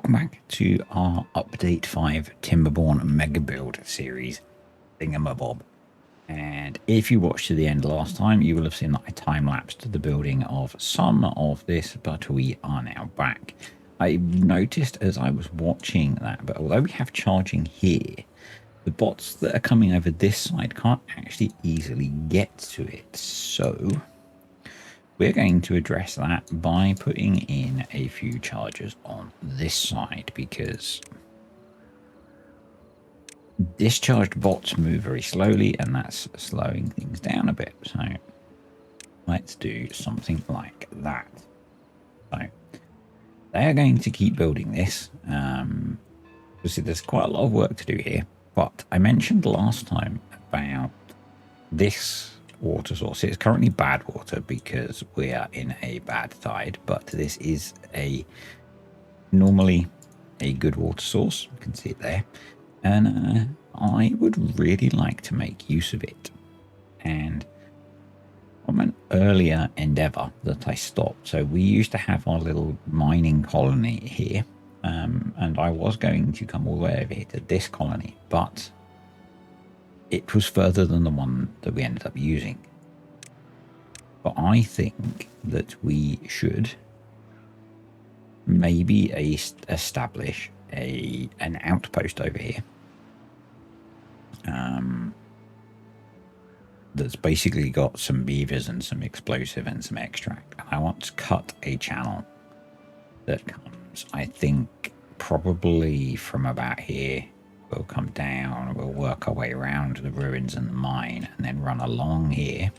welcome back to our Update 5 Timberborn Mega Build series thingamabob. And if you watched to the end last time, you will have seen that I time-lapsed the building of some of this, but we are now back. I noticed as I was watching that, but although we have charging here, the bots that are coming over this side can't actually easily get to it. So we're going to address that by putting in a few chargers on this side, because discharged bots move very slowly and that's slowing things down a bit. So let's do something like that. So they are going to keep building this. Obviously there's quite a lot of work to do here, but I mentioned last time about this water source. It's currently bad water because we are in a bad tide, but this is normally a good water source. You can see it there, and I would really like to make use of it. And from an earlier endeavor that I stopped, so we used to have our little mining colony here, and I was going to come all the way over here to this colony, but it was further than the one that we ended up using. But I think that we should maybe establish an outpost over here. That's basically got some beavers and some explosive and some extract. And I want to cut a channel that comes, I think, probably from about here. We'll come down, we'll work our way around the ruins and the mine, and then run along here.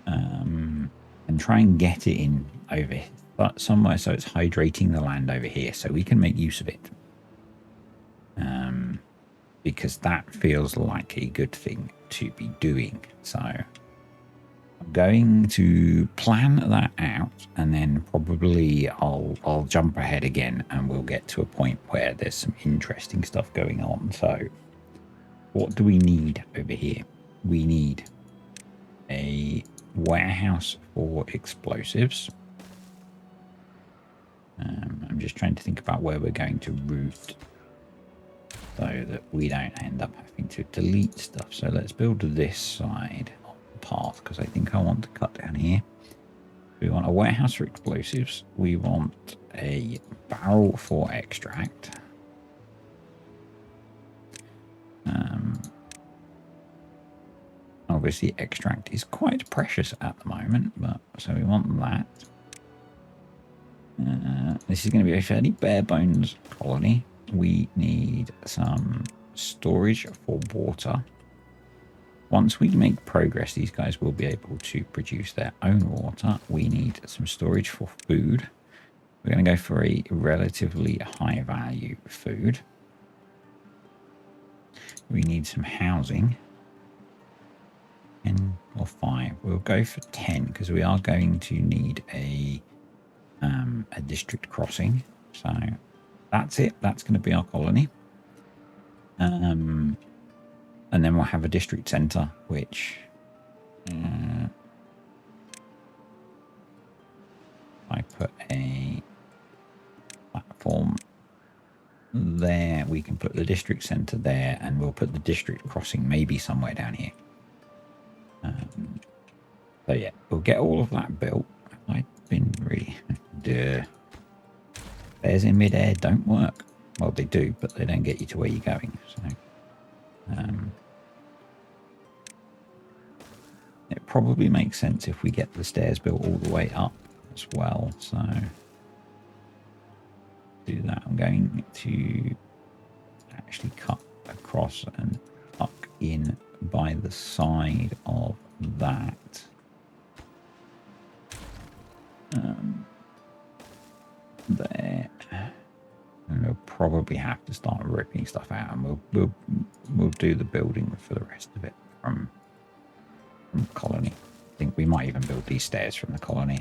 And try and get it in over here, but somewhere so it's hydrating the land over here, so we can make use of it. Because that feels like a good thing to be doing. So I'm going to plan that out, and then probably I'll jump ahead again and we'll get to a point where there's some interesting stuff going on. So what do we need over here? We need a warehouse for explosives. I'm just trying to think about where we're going to route so that we don't end up having to delete stuff. So let's build this side of the path, because I think I want to cut down here. We want a warehouse for explosives. We want a barrel for extract. Obviously extract is quite precious at the moment, but so we want that. This is going to be a fairly bare bones colony. We need some storage for water. Once we make progress, these guys will be able to produce their own water. We need some storage for food. We're going to go for a relatively high value food. We need some housing. 10 or 5. We'll go for 10 because we are going to need a district crossing. So that's it. That's going to be our colony. And then we'll have a district center, which I put a platform there. We can put the district center there, and we'll put the district crossing maybe somewhere down here. So yeah, we'll get all of that built. I've been really duh. Stairs in midair don't work. Well, they do, but they don't get you to where you're going. So it probably makes sense if we get the stairs built all the way up as well. So do that. I'm going to actually cut across and tuck in by the side of that. There, and we'll probably have to start ripping stuff out, and we'll do the building for the rest of it from colony. I think we might even build these stairs from the colony.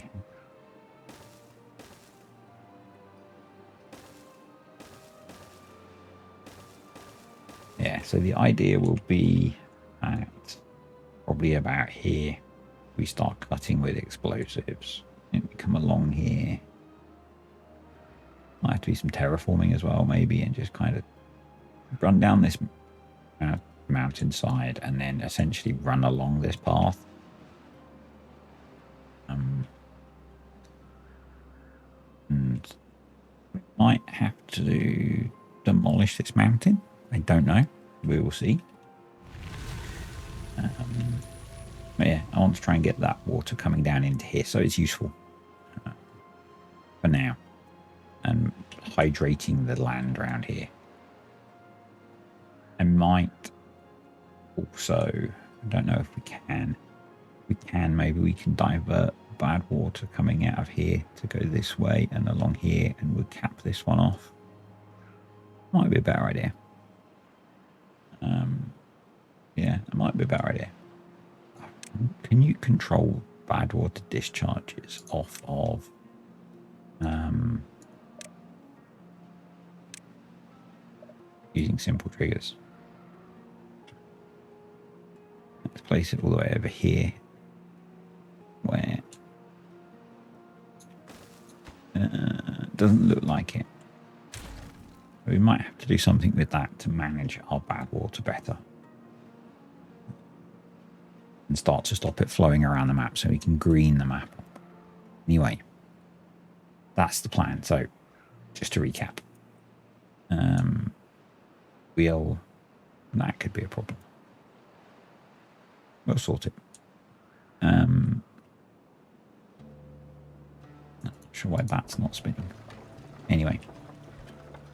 Yeah, so the idea will be at probably about here we start cutting with explosives. And we come along here. Might have to be some terraforming as well, maybe, and just kind of run down this mountainside and then essentially run along this path. And we might have to demolish this mountain. I don't know. We will see. But yeah, I want to try and get that water coming down into here, so it's useful for now. And hydrating the land around here. I might also, I don't know if we can. We can, maybe we can divert bad water coming out of here to go this way and along here, and we'll cap this one off. Might be a better idea. Yeah, it might be a better idea. Can you control bad water discharges off of using simple triggers? Let's place it all the way over here, where doesn't look like it. We might have to do something with that to manage our bad water better and start to stop it flowing around the map so we can green the map up. Anyway, that's the plan. So just to recap, that could be a problem. We'll sort it. Not sure why that's not spinning. Anyway,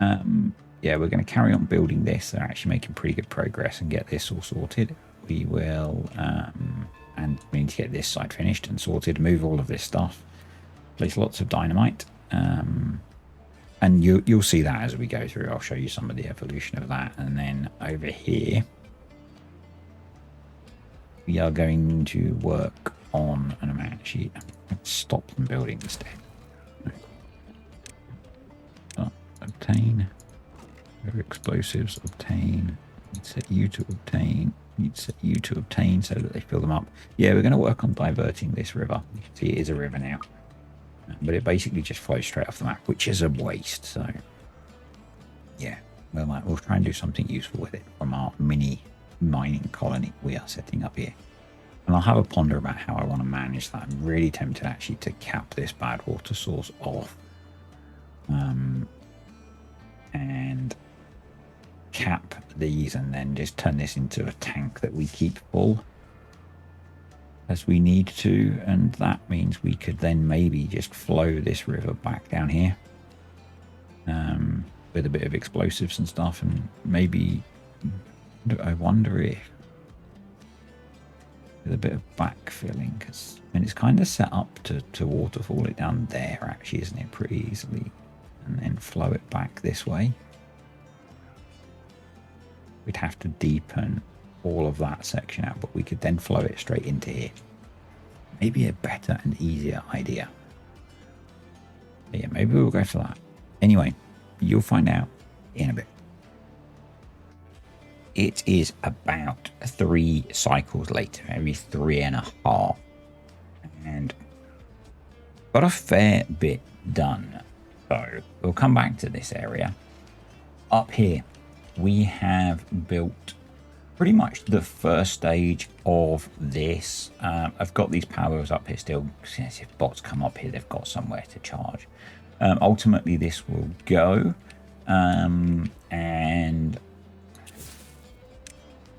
yeah, we're going to carry on building this. They're actually making pretty good progress and get this all sorted. We will, and we need to get this side finished and sorted, move all of this stuff, place lots of dynamite, and you'll see that as we go through. I'll show you some of the evolution of that. And then over here, we are going to work on an amount sheet. Let's stop them building instead. Obtain explosives, obtain, set you to obtain, set you to obtain so that they fill them up. Yeah, we're going to work on diverting this river. You can see it is a river now, but it basically just flows straight off the map, which is a waste. So yeah, we'll try and do something useful with it from our mini mining colony we are setting up here. And I'll have a ponder about how I want to manage that. I'm really tempted actually to cap this bad water source off. And cap these and then just turn this into a tank that we keep full as we need to. And that means we could then maybe just flow this river back down here with a bit of explosives and stuff. And maybe, I wonder if with a bit of backfilling, because I mean, it's kind of set up to waterfall it down there actually, isn't it, pretty easily, and then flow it back this way. We'd have to deepen all of that section out, but we could then flow it straight into here. Maybe a better and easier idea. But yeah, maybe we'll go for that. Anyway, you'll find out in a bit. It is about 3 cycles later, maybe 3.5. And got a fair bit done. So we'll come back to this area. Up here, we have built pretty much the first stage of this. I've got these powers up here still. If bots come up here, they've got somewhere to charge. Ultimately, this will go. And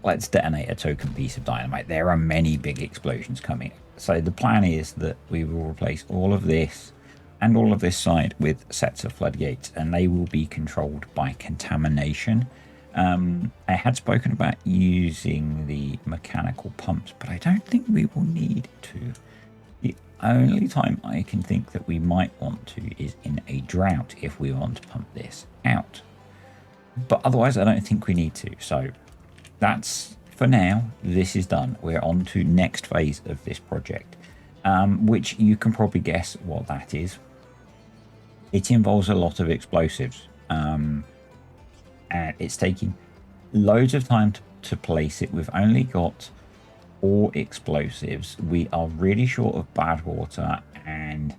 let's detonate a token piece of dynamite. There are many big explosions coming. So the plan is that we will replace all of this and all of this side with sets of floodgates, and they will be controlled by contamination. I had spoken about using the mechanical pumps, but I don't think we will need to. The only time I can think that we might want to is in a drought if we want to pump this out. But otherwise, I don't think we need to. So that's, for now, this is done. We're on to next phase of this project, which you can probably guess what that is. It involves a lot of explosives. And it's taking loads of time to place it. We've only got 4 explosives. We are really short of bad water and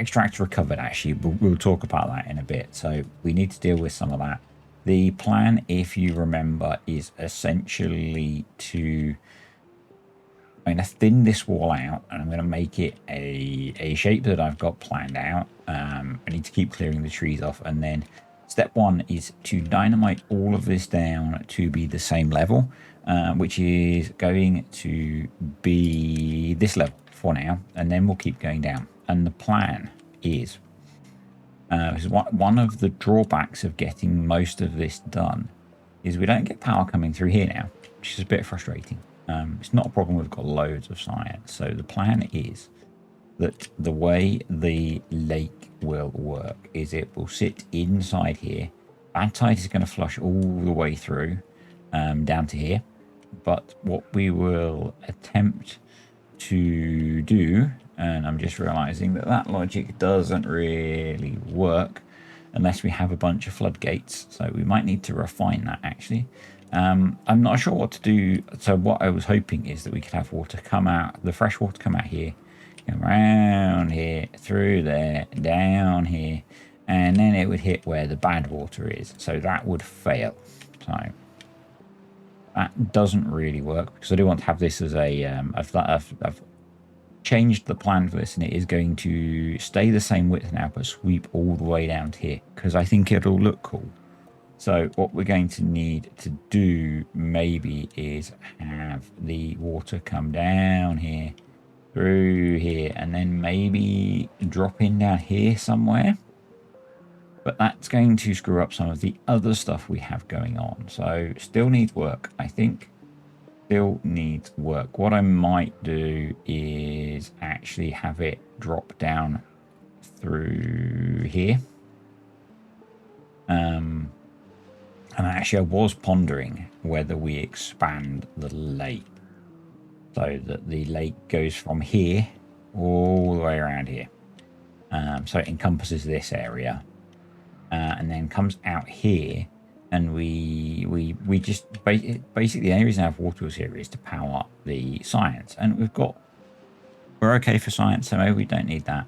extract recovered, actually. We'll talk about that in a bit. So we need to deal with some of that. The plan, if you remember, is essentially to... I'm going to thin this wall out, and I'm going to make it a shape that I've got planned out. I need to keep clearing the trees off, and then step one is to dynamite all of this down to be the same level, which is going to be this level for now, and then we'll keep going down. And the plan is one of the drawbacks of getting most of this done is we don't get power coming through here now, which is a bit frustrating. It's not a problem. We've got loads of science. So the plan is that the way the lake will work is it will sit inside here. Bad tide is going to flush all the way through down to here. But what we will attempt to do, and I'm just realizing that that logic doesn't really work unless we have a bunch of floodgates. So we might need to refine that, actually. I'm not sure what to do. So what I was hoping is that we could have water come out, the fresh water come out here, come around here, through there, down here, and then it would hit where the bad water is. So that would fail. So that doesn't really work, because I do want to have this as a, I've changed the plan for this, and it is going to stay the same width now, but sweep all the way down to here, because I think it'll look cool. So what we're going to need to do maybe is have the water come down here, through here, and then maybe drop in down here somewhere. But that's going to screw up some of the other stuff we have going on. So still needs work, I think. Still needs work. What I might do is actually have it drop down through here. And actually, I was pondering whether we expand the lake so that the lake goes from here all the way around here. So it encompasses this area and then comes out here. And we just basically the only reason I have water wheels here is to power up the science. And we're okay for science, so maybe we don't need that.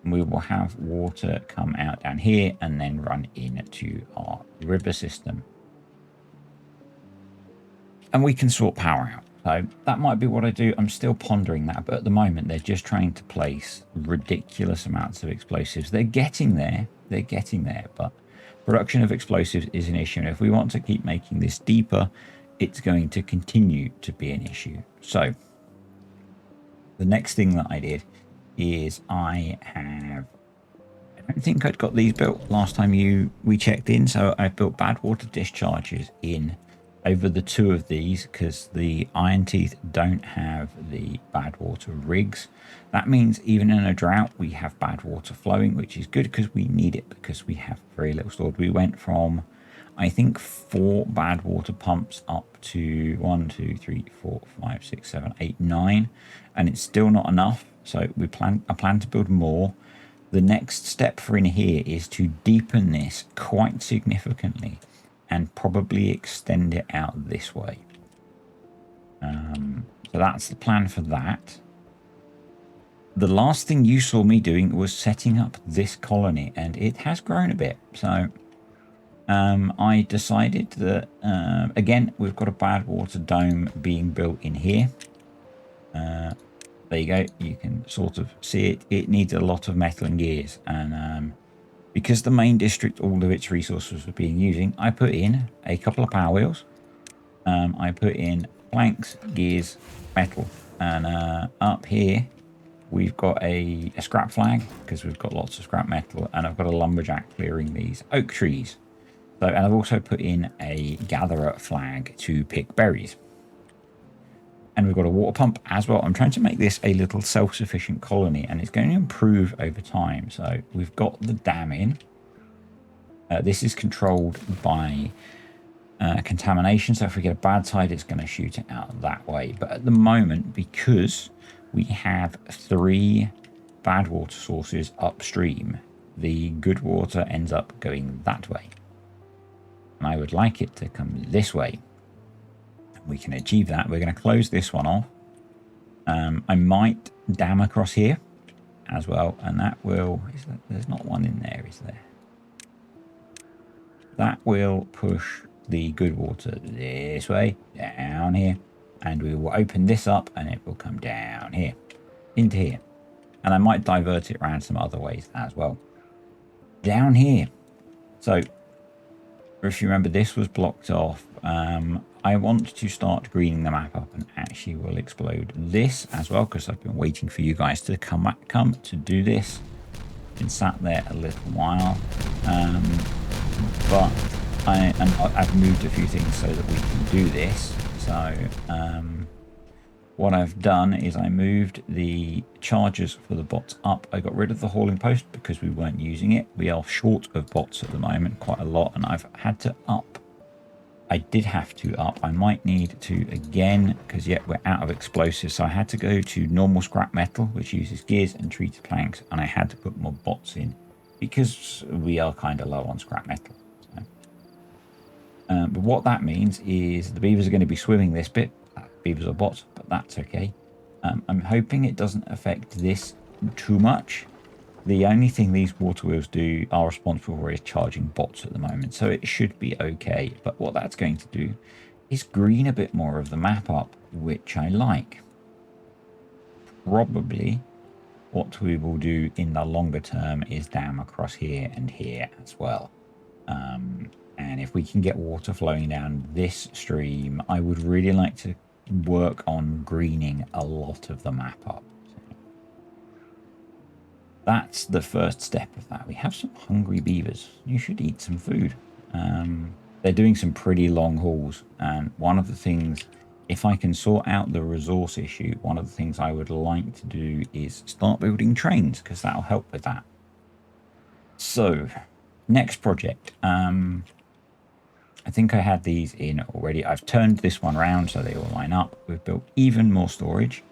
We will have water come out down here and then run into our river system. And we can sort power out. So that might be what I do. I'm still pondering that. But at the moment, they're just trying to place ridiculous amounts of explosives. They're getting there. They're getting there. But production of explosives is an issue. And if we want to keep making this deeper, it's going to continue to be an issue. So the next thing that I did is I don't think I'd got these built last time we checked in, so I built bad water discharges in over the two of these because the Iron Teeth don't have the bad water rigs. That means even in a drought we have bad water flowing, which is good because we need it, because we have very little stored. We went from, I think, 4 bad water pumps up to 1, 2, 3, 4, 5, 6, 7, 8, 9, and it's still not enough. So I plan to build more. The next step for in here is to deepen this quite significantly and probably extend it out this way. So that's the plan for that. The last thing you saw me doing was setting up this colony, and it has grown a bit. So I decided that, again, we've got a bad water dome being built in here. There you go. You can sort of see it. It needs a lot of metal and gears. And because the main district, all of its resources were being using, I put in a couple of power wheels. I put in planks, gears, metal. And up here, we've got a scrap flag because we've got lots of scrap metal. And I've got a lumberjack clearing these oak trees. So, and I've also put in a gatherer flag to pick berries. And we've got a water pump as well. I'm trying to make this a little self-sufficient colony, and it's going to improve over time. So we've got the dam in. This is controlled by contamination. So if we get a bad tide, it's going to shoot it out that way. But at the moment, because we have 3 bad water sources upstream, the good water ends up going that way. And I would like it to come this way. We can achieve that. We're going to close this one off. I might dam across here as well, and that will, there's not one in there, is there? That will push the good water this way, down here, and we will open this up and it will come down here, into here. And I might divert it around some other ways as well. Down here. So, if you remember, this was blocked off. I want to start greening the map up and actually will explode this as well, because I've been waiting for you guys to come to do this. Been sat there a little while. But I've moved a few things so that we can do this. So what I've done is I moved the chargers for the bots up. I got rid of the hauling post because we weren't using it. We are short of bots at the moment, quite a lot, and I've had to up. I did have to up. I might need to again, because yet we're out of explosives. So I had to go to normal scrap metal, which uses gears and treated planks, and I had to put more bots in because we are kind of low on scrap metal. So. But what that means is the beavers are going to be swimming this bit. Beavers are bots, but that's okay. I'm hoping it doesn't affect this too much. The only thing these water wheels are responsible for is charging bots at the moment, so it should be okay. But what that's going to do is green a bit more of the map up, which I like. Probably what we will do in the longer term is dam across here and here as well. And if we can get water flowing down this stream, I would really like to work on greening a lot of the map up. That's the first step of that. We have some hungry beavers. You should eat some food. They're doing some pretty long hauls. And one of the things, if I can sort out the resource issue, one of the things I would like to do is start building trains, because that'll help with that. So, next project. I think I had these in already. I've turned this one around so they all line up. We've built even more storage.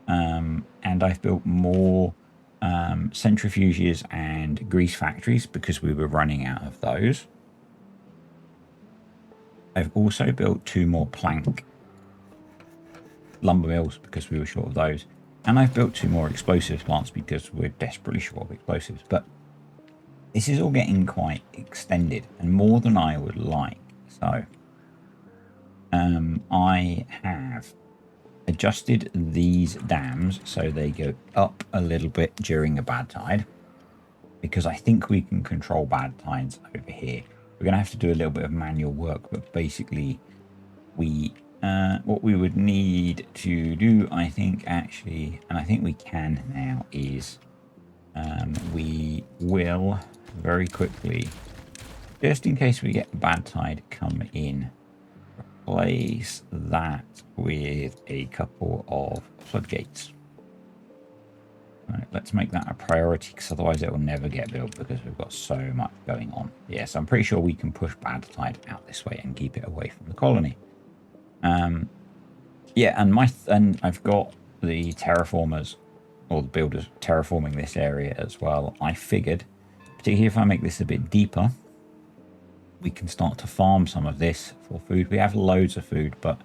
And I've built more centrifuges and grease factories because we were running out of those. I've also built 2 more plank lumber mills because we were short of those. And I've built 2 more explosives plants because we're desperately short of explosives. But this is all getting quite extended and more than I would like. So I have adjusted these dams so they go up a little bit during a bad tide, because I think we can control bad tides over here. We're going to have to do a little bit of manual work, but basically what we would need to do, I think actually, and I think we can now, is we will very quickly, just in case we get bad tide come in, replace that with a couple of floodgates. Right, let's make that a priority, because otherwise it will never get built because we've got so much going on. Yes, I'm pretty sure we can push bad tide out this way and keep it away from the colony. Yeah, and I've got the terraformers, or the builders, terraforming this area as well. I figured, particularly if I make this a bit deeper, we can start to farm some of this for food. We have loads of food, but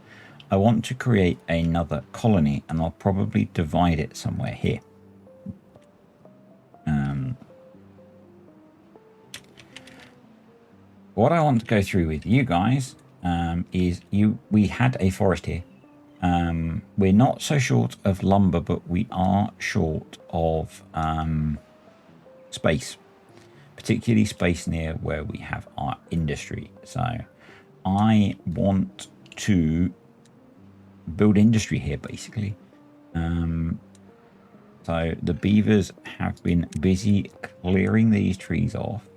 I want to create another colony, and I'll probably divide it somewhere here. What I want to go through with you guys is we had a forest here. We're not so short of lumber, but we are short of space, particularly space near where we have our industry. So I want to build industry here, basically. So the beavers have been busy clearing these trees off.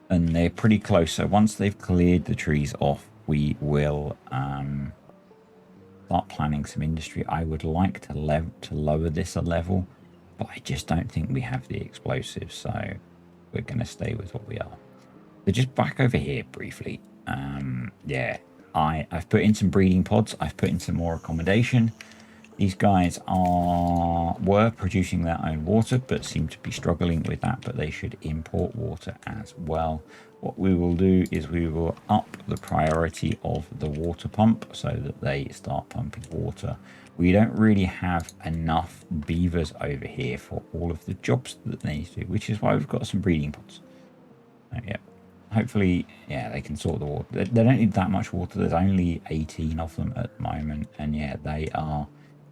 And they're pretty close. So once they've cleared the trees off, we will start planning some industry. I would like to lower this a level, but I just don't think we have the explosives. So we're going to stay with what we are. So just back over here briefly. Yeah, I've put in some breeding pods. I've put in some more accommodation. These guys were producing their own water, but seem to be struggling with that, but they should import water as well. What we will do is we will up the priority of the water pump so that they start pumping water we don't really have enough beavers over here for all of the jobs that they need to do, which is why we've got some breeding pots. So, yeah, hopefully, yeah, they can sort the water. They don't need that much water. There's only 18 of them at the moment, and yeah, they are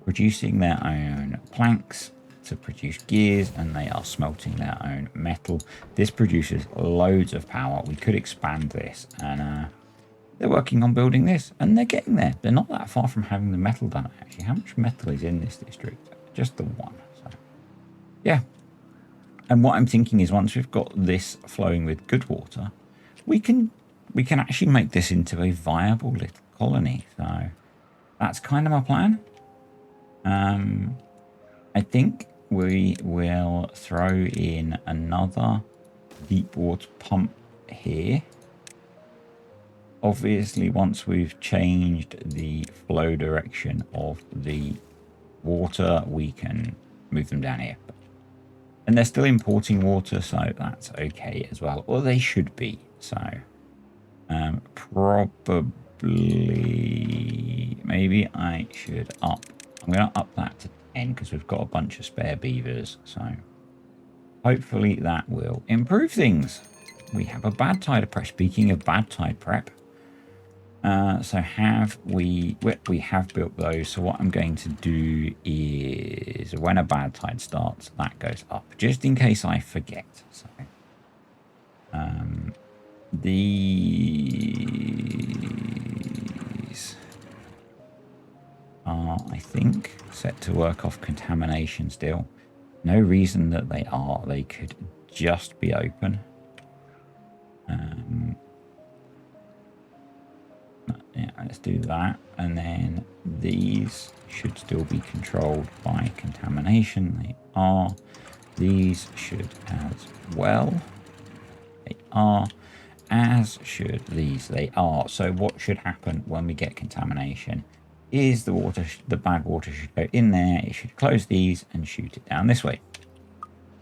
producing their own planks to produce gears, and they are smelting their own metal. This produces loads of power. We could expand this, and they're working on building this, and they're getting there. They're not that far from having the metal done, actually. How much metal is in this district? Just the one. So, yeah. And what I'm thinking is once we've got this flowing with good water, we can actually make this into a viable little colony. So that's kind of my plan. I think we will throw in another deep water pump here. Obviously, once we've changed the flow direction of the water, we can move them down here. And they're still importing water, so that's okay as well. Or they should be. So, probably, maybe I should up. I'm going to up that to 10 because we've got a bunch of spare beavers. So, hopefully that will improve things. We have a bad tide prep. Speaking of bad tide prep, so we have built those. So what I'm going to do is when a bad tide starts, that goes up, just in case I forget. So these are, I think, set to work off contamination still. No reason that they are. They could just be open. Yeah, let's do that. And then these should still be controlled by contamination. They are. These should as well. They are. As should these. They are. So what should happen when we get contamination is the water, the bad water should go in there. It should close these and shoot it down this way.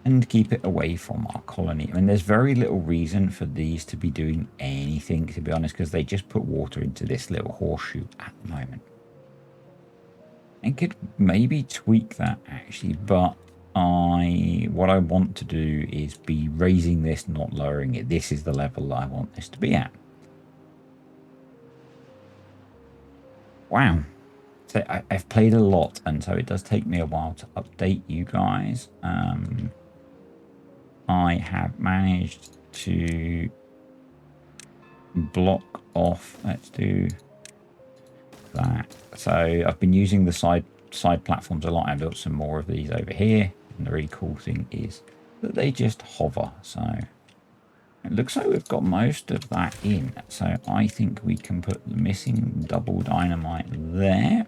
And keep it away from our colony. I mean, there's very little reason for these to be doing anything, to be honest, because they just put water into this little horseshoe at the moment. I could maybe tweak that, actually, but what I want to do is be raising this, not lowering it. This is the level that I want this to be at. Wow. So I've played a lot, and so it does take me a while to update you guys. I have managed to block off. Let's do that. So I've been using the side platforms a lot. I built some more of these over here. And the really cool thing is that they just hover. So it looks like we've got most of that in. So I think we can put the missing double dynamite there.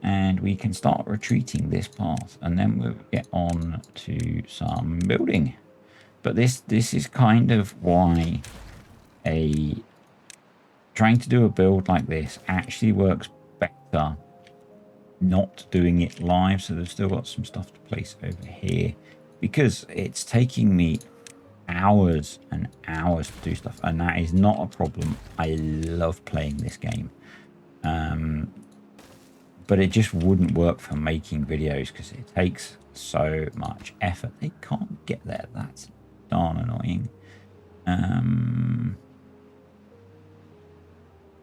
And we can start retreating this path, and then we'll get on to some building. But this is kind of why trying to do a build like this actually works better not doing it live. So they've still got some stuff to place over here, because it's taking me hours and hours to do stuff, and that is not a problem. I love playing this game. But it just wouldn't work for making videos because it takes so much effort. They can't get there. That's darn annoying.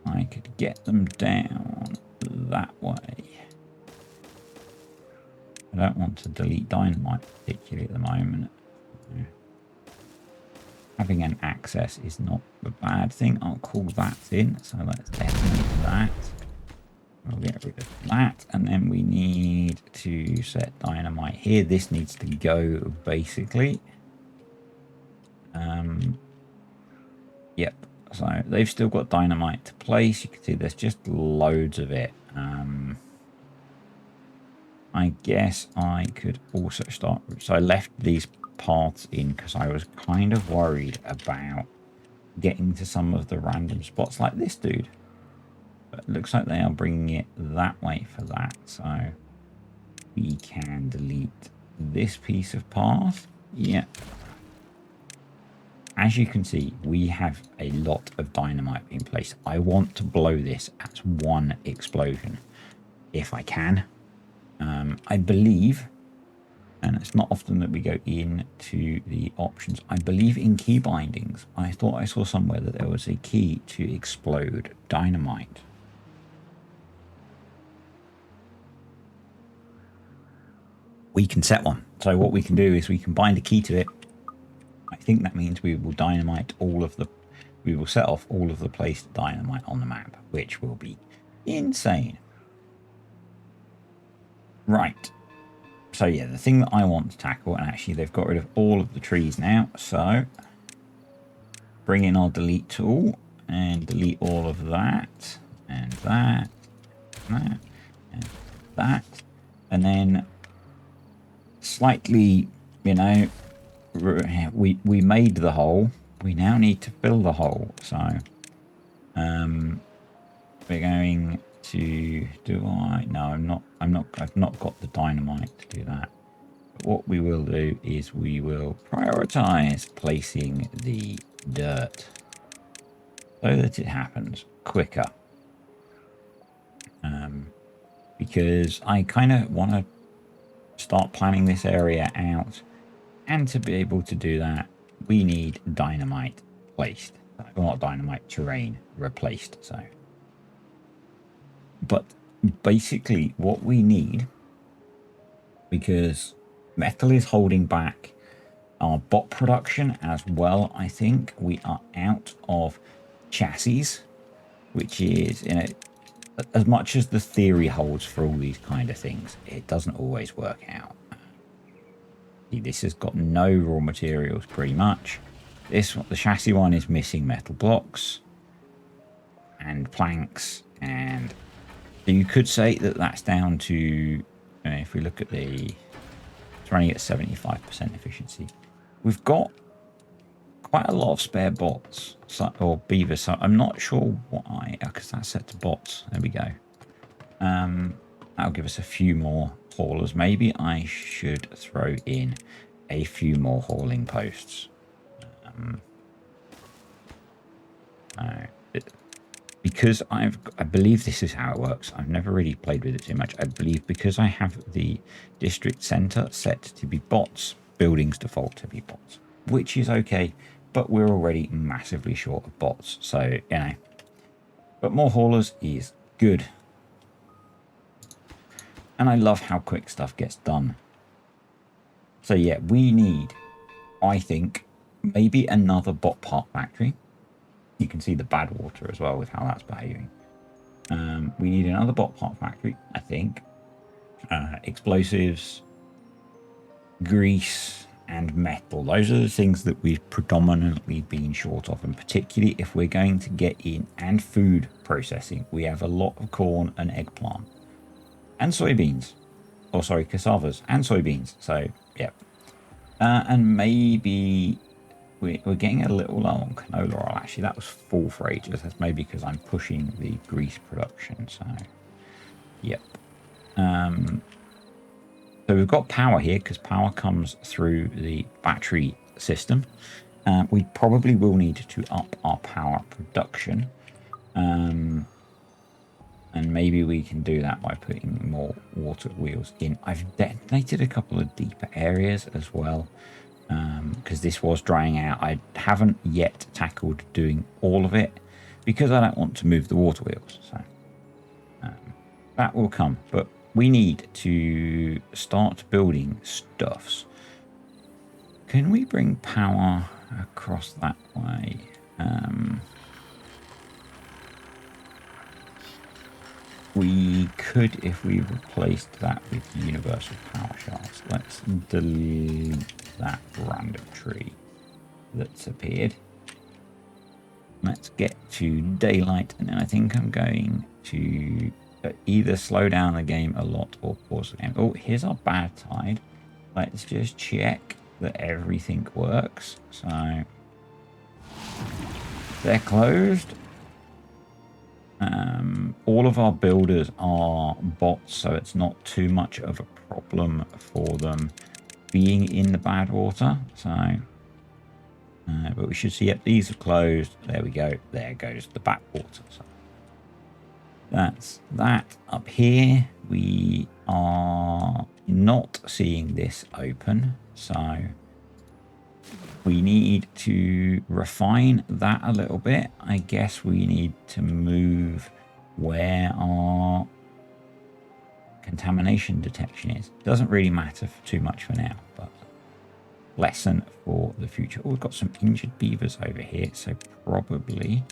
I could get them down that way. I don't want to delete dynamite particularly at the moment. Having an access is not a bad thing. I'll call that in. So let's detonate that. We'll get rid of that, and then we need to set dynamite here. This needs to go, basically. Yep, so they've still got dynamite to place. You can see there's just loads of it. I guess I could also start... So I left these paths in because I was kind of worried about getting to some of the random spots like this dude. But it looks like they are bringing it that way for that. So we can delete this piece of path. Yeah. as you can see, we have a lot of dynamite being placed. I want to blow this at one explosion if I can. I believe, and it's not often that we go into the options, I believe in key bindings, I thought I saw somewhere that there was a key to explode dynamite. We can set one. So what we can do is we can bind a key to it. I think that means we will dynamite we will set off all of the placed dynamite on the map, which will be insane. Right. So yeah, the thing that I want to tackle, and actually they've got rid of all of the trees now, so bring in our delete tool and delete all of that, and that, and that, and then slightly, you know, we made the hole. We now need to fill the hole. So we're going to I've not got the dynamite to do that. But what we will do is we will prioritize placing the dirt so that it happens quicker. Because I kind of want to start planning this area out, and to be able to do that we need dynamite placed. Well, not dynamite, terrain replaced. So but basically what we need, because metal is holding back our bot production as well, I think we are out of chassis, which is, you know, as much as the theory holds for all these kind of things, it doesn't always work out. This has got no raw materials pretty much. The chassis one is missing metal blocks and planks, and you could say that that's down to, if we look at it's running at 75% efficiency. We've got quite a lot of spare bots, or beavers, so I'm not sure why, because that's set to bots. There we go. That'll give us a few more haulers. Maybe I should throw in a few more hauling posts. Because I believe this is how it works. I've never really played with it too much. I believe because I have the district center set to be bots, buildings default to be bots, which is okay, but we're already massively short of bots. So, you know, but more haulers is good. And I love how quick stuff gets done. So yeah, we need, I think, maybe another bot part factory. You can see the bad water as well with how that's behaving. We need another bot part factory, I think. Explosives, grease, and metal. Those are the things that we've predominantly been short of, and particularly if we're going to get in, and food processing. We have a lot of corn and eggplant and soybeans, or sorry, cassavas and soybeans. So yeah, and maybe we're getting a little low on canola oil. Actually, that was full for ages. That's maybe because I'm pushing the grease production. So yep. So we've got power here because power comes through the battery system. We probably will need to up our power production. And maybe we can do that by putting more water wheels in. I've detonated a couple of deeper areas as well, because this was drying out. I haven't yet tackled doing all of it because I don't want to move the water wheels. So that will come, but we need to start building stuffs. Can we bring power across that way? We could if we replaced that with universal power shards. Let's delete that random tree that's appeared. Let's get to daylight, and then I think I'm going to either slow down the game a lot or pause the game. Oh, here's our bad tide. Let's just check that everything works. So they're closed. All of our builders are bots, so it's not too much of a problem for them being in the bad water. So But we should see, yep, these are closed. There we go. There goes the backwater. So that's that. Up here, we are not seeing this open. So we need to refine that a little bit. I guess we need to move where our contamination detection is. Doesn't really matter too much for now, but lesson for the future. Oh, we've got some injured beavers over here, so probably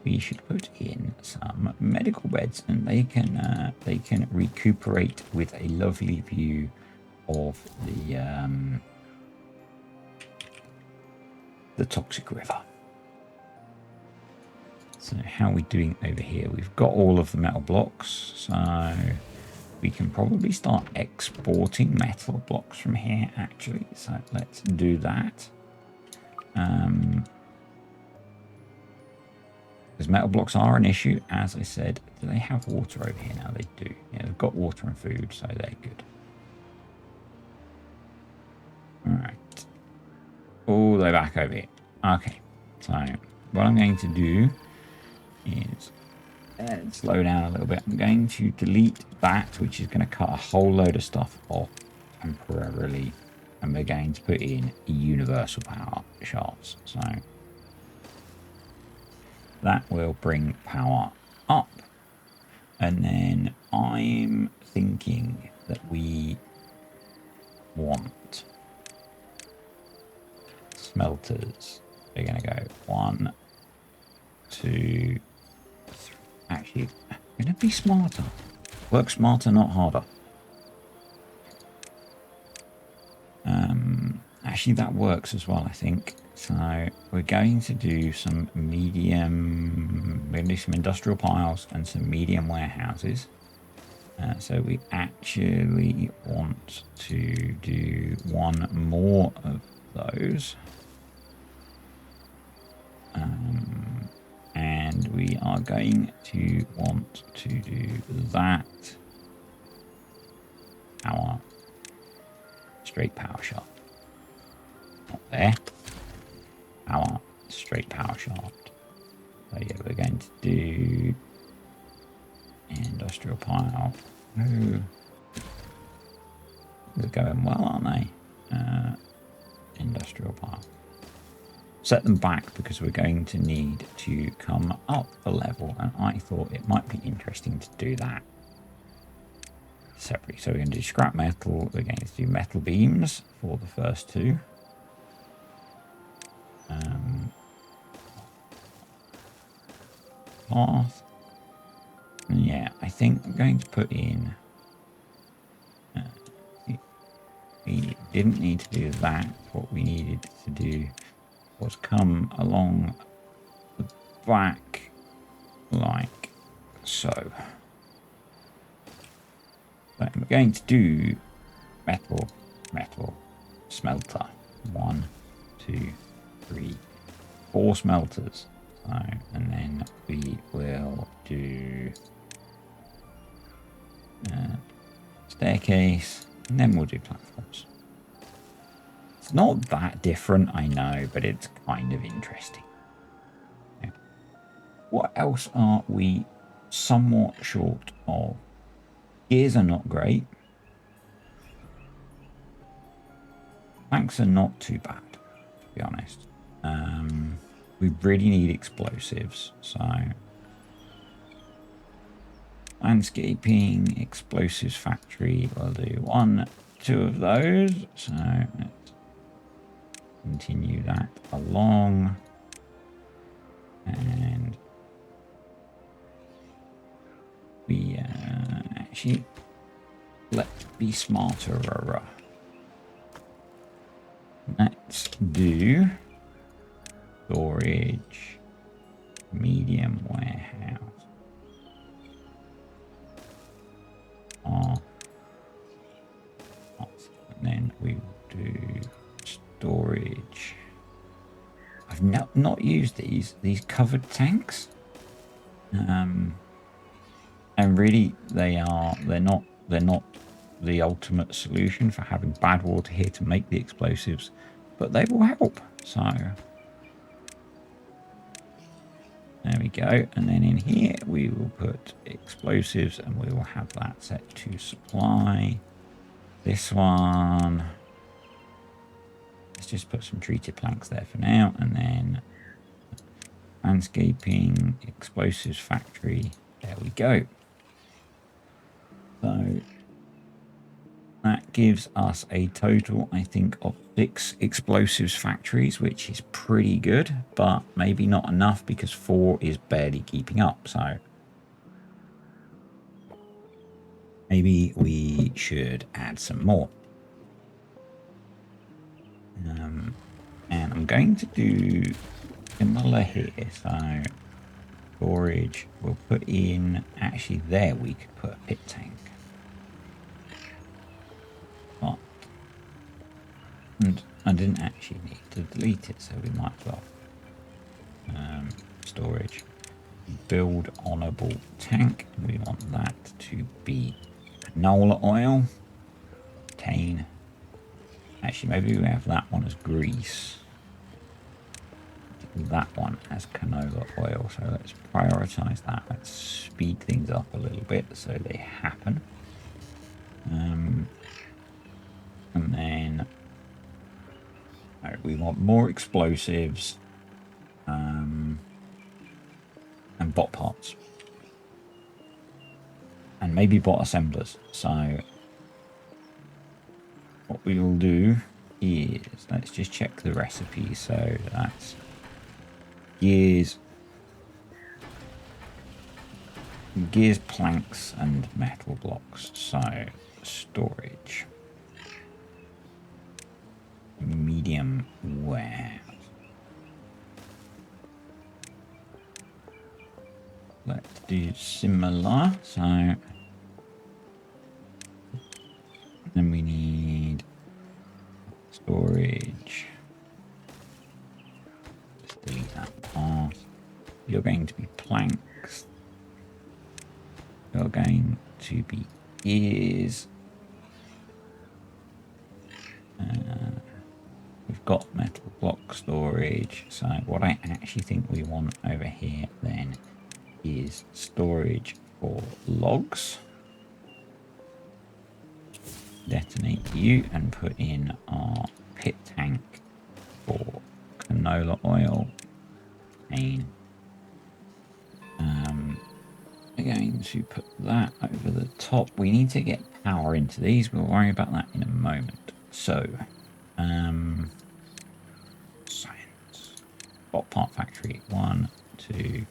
we should put in some medical beds, and they can recuperate with a lovely view of the toxic river. So how are we doing over here? We've got all of the metal blocks, so we can probably start exporting metal blocks from here, actually. So let's do that. Because metal blocks are an issue, as I said. Do they have water over here now? They do. Yeah, they've got water and food, so they're good. All right. All the way back over here. Okay. So what I'm going to do is slow down a little bit. I'm going to delete that, which is going to cut a whole load of stuff off temporarily. And we're going to put in universal power shafts. So that will bring power up. And then I'm thinking that we want smelters. We're going to go 1, 2, 3. Actually, I'm going to be smarter. Work smarter, not harder. Actually, that works as well, I think. So we're going to do some medium, we're going to do some industrial piles and some medium warehouses. So we actually want to do one more of those. And we are going to want to do that. Power. Straight power shaft. Not there. Power. Straight power shaft. So yeah, we're going to do industrial pile. Oh. They're going well, aren't they? Industrial pile. Set them back because we're going to need to come up a level, and I thought it might be interesting to do that separately. So we're going to do scrap metal. We're going to do metal beams for the first two. Path. And yeah, I think I'm going to put in. We didn't need to do that. What we needed to do was come along the back like so. So we're going to do metal, smelter. 1, 2, 3, 4 smelters. So, and then we will do staircase, and then we'll do platforms. It's not that different, I know, but it's kind of interesting. Yeah. What else are we somewhat short of? Gears are not great. Tanks are not too bad, to be honest. We really need explosives, so landscaping, explosives factory, we'll do 1, 2 of those. So let's continue that along. And we actually, let's be smarter. Let's do storage, medium warehouse. And then we will do storage. I've not used these covered tanks. And really they're not the ultimate solution for having bad water here to make the explosives, but they will help. So go. And then in here, we will put explosives and we will have that set to supply. This one, let's just put some treated planks there for now. And then landscaping, explosives factory. There we go. So that gives us a total, I think, of 6 explosives factories, which is pretty good, but maybe not enough because 4 is barely keeping up. So maybe we should add some more. And I'm going to do similar here. So storage, we'll put in, actually there we could put a pit tank. But, and I didn't actually need to delete it, so we might as well. Storage, build honorable tank. We want that to be canola oil. Obtain. Actually, maybe we have that one as grease. That one as canola oil. So let's prioritize that. Let's speed things up a little bit so they happen. And then we want more explosives and bot parts. And maybe bot assemblers. So what we will do is, let's just check the recipe. So that's gears, planks, and metal blocks. So storage, medium warehouse. Let's do similar. So then we need storage. Just delete that part. You're going to be planks. You're going to be gears. We've got metal block storage. So what I actually think we want over here then is storage for logs. Detonate you and put in our pit tank for canola oil. We're going to put that over the top. We need to get power into these. We'll worry about that in a moment. So, science. Bot part factory. 1, 2,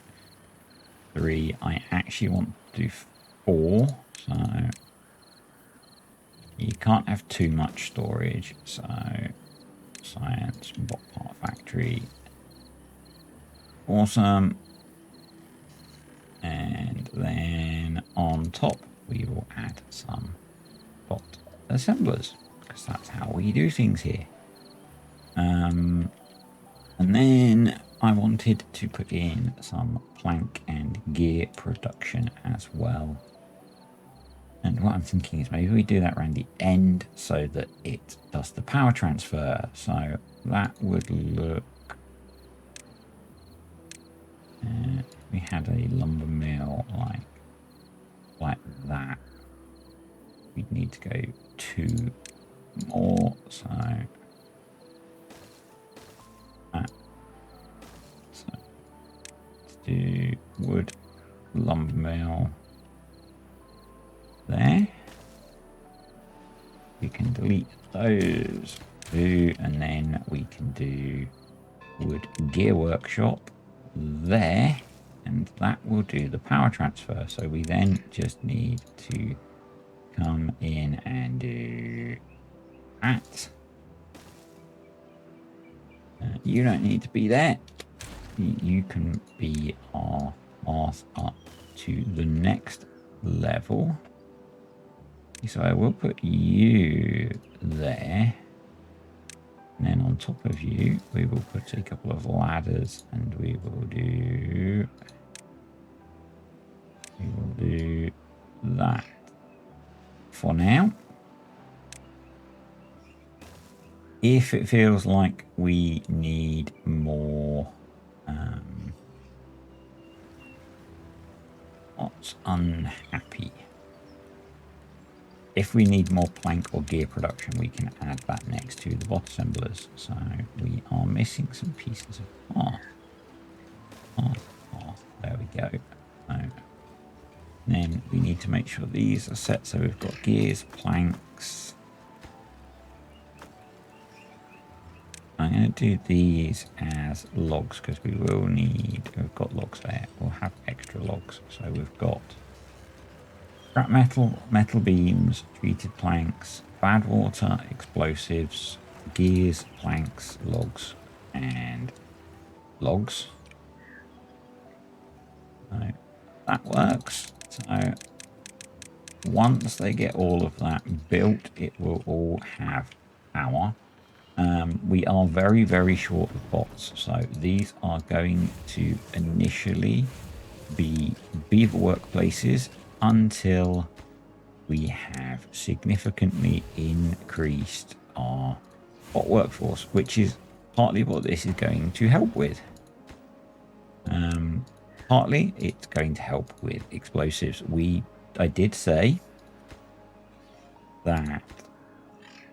3. I actually want to do 4. So you can't have too much storage. So science, bot part factory. Awesome. And then on top, we will add some bot assemblers because that's how we do things here. And then I wanted to put in some plank and gear production as well. And what I'm thinking is maybe we do that around the end so that it does the power transfer. So that would look... we had a lumber mill like that. We'd need to go 2 more. So let's do wood lumber mill there. We can delete those 2, and then we can do wood gear workshop there, and that will do the power transfer. So we then just need to come in and do that. You don't need to be there. You can be our path up to the next level. So I will put you there. And then on top of you, we will put a couple of ladders, and we will do that for now. If it feels like we need more bots unhappy. If we need more plank or gear production, we can add that next to the bot assemblers. So we are missing some pieces of path. There we go. So then we need to make sure these are set. So we've got gears, planks. I'm going to do these as logs because we will need, we've got logs there. We'll have extra logs. So we've got scrap metal, metal beams, treated planks, bad water, explosives, gears, planks, logs, and logs. So that works. So once they get all of that built, it will all have power. We are very, very short of bots. So these are going to initially be beaver workplaces until we have significantly increased our bot workforce, which is partly what this is going to help with. Partly it's going to help with explosives. I did say that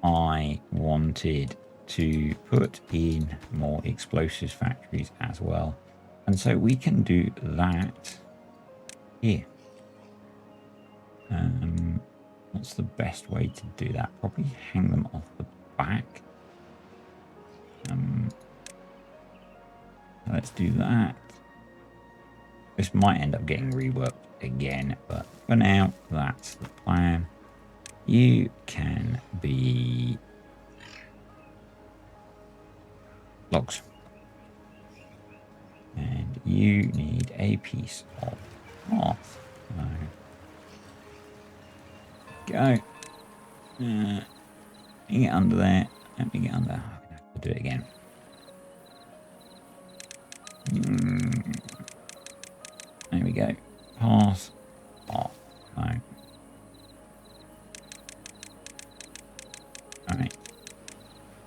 I wanted to put in more explosives factories as well, and so we can do that here. What's the best way to do that? Probably hang them off the back. Let's do that. This might end up getting reworked again, but for now, that's the plan. You can be logs. And you need a piece of cloth. So, go. Let me get under there. Let me get under. I'm going to have to do it again. There we go. Path. Path. So. Alright.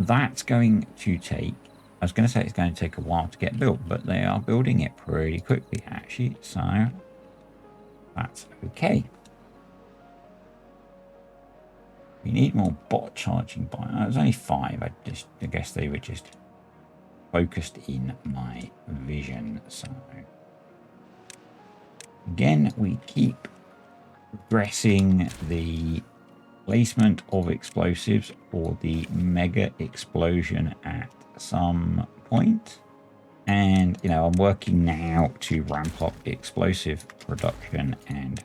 That's going to take... I was going to say it's going to take a while to get built, but they are building it pretty quickly, actually. So, that's okay. We need more bot charging by. There's only 5. I guess they were just focused in my vision. So again, we keep progressing the placement of explosives or the mega explosion at some point. And I'm working now to ramp up explosive production, and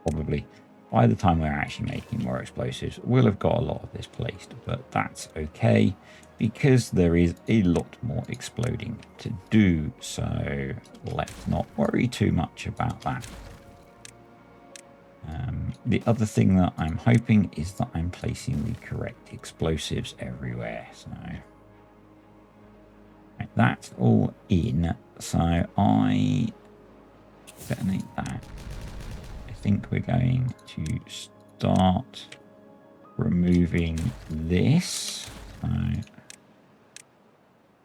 probably by the time we're actually making more explosives, we'll have got a lot of this placed, but that's okay because there is a lot more exploding to do. So let's not worry too much about that. The other thing that I'm hoping is that I'm placing the correct explosives everywhere. So right, that's all in. So I detonate that. I think we're going to start removing this. So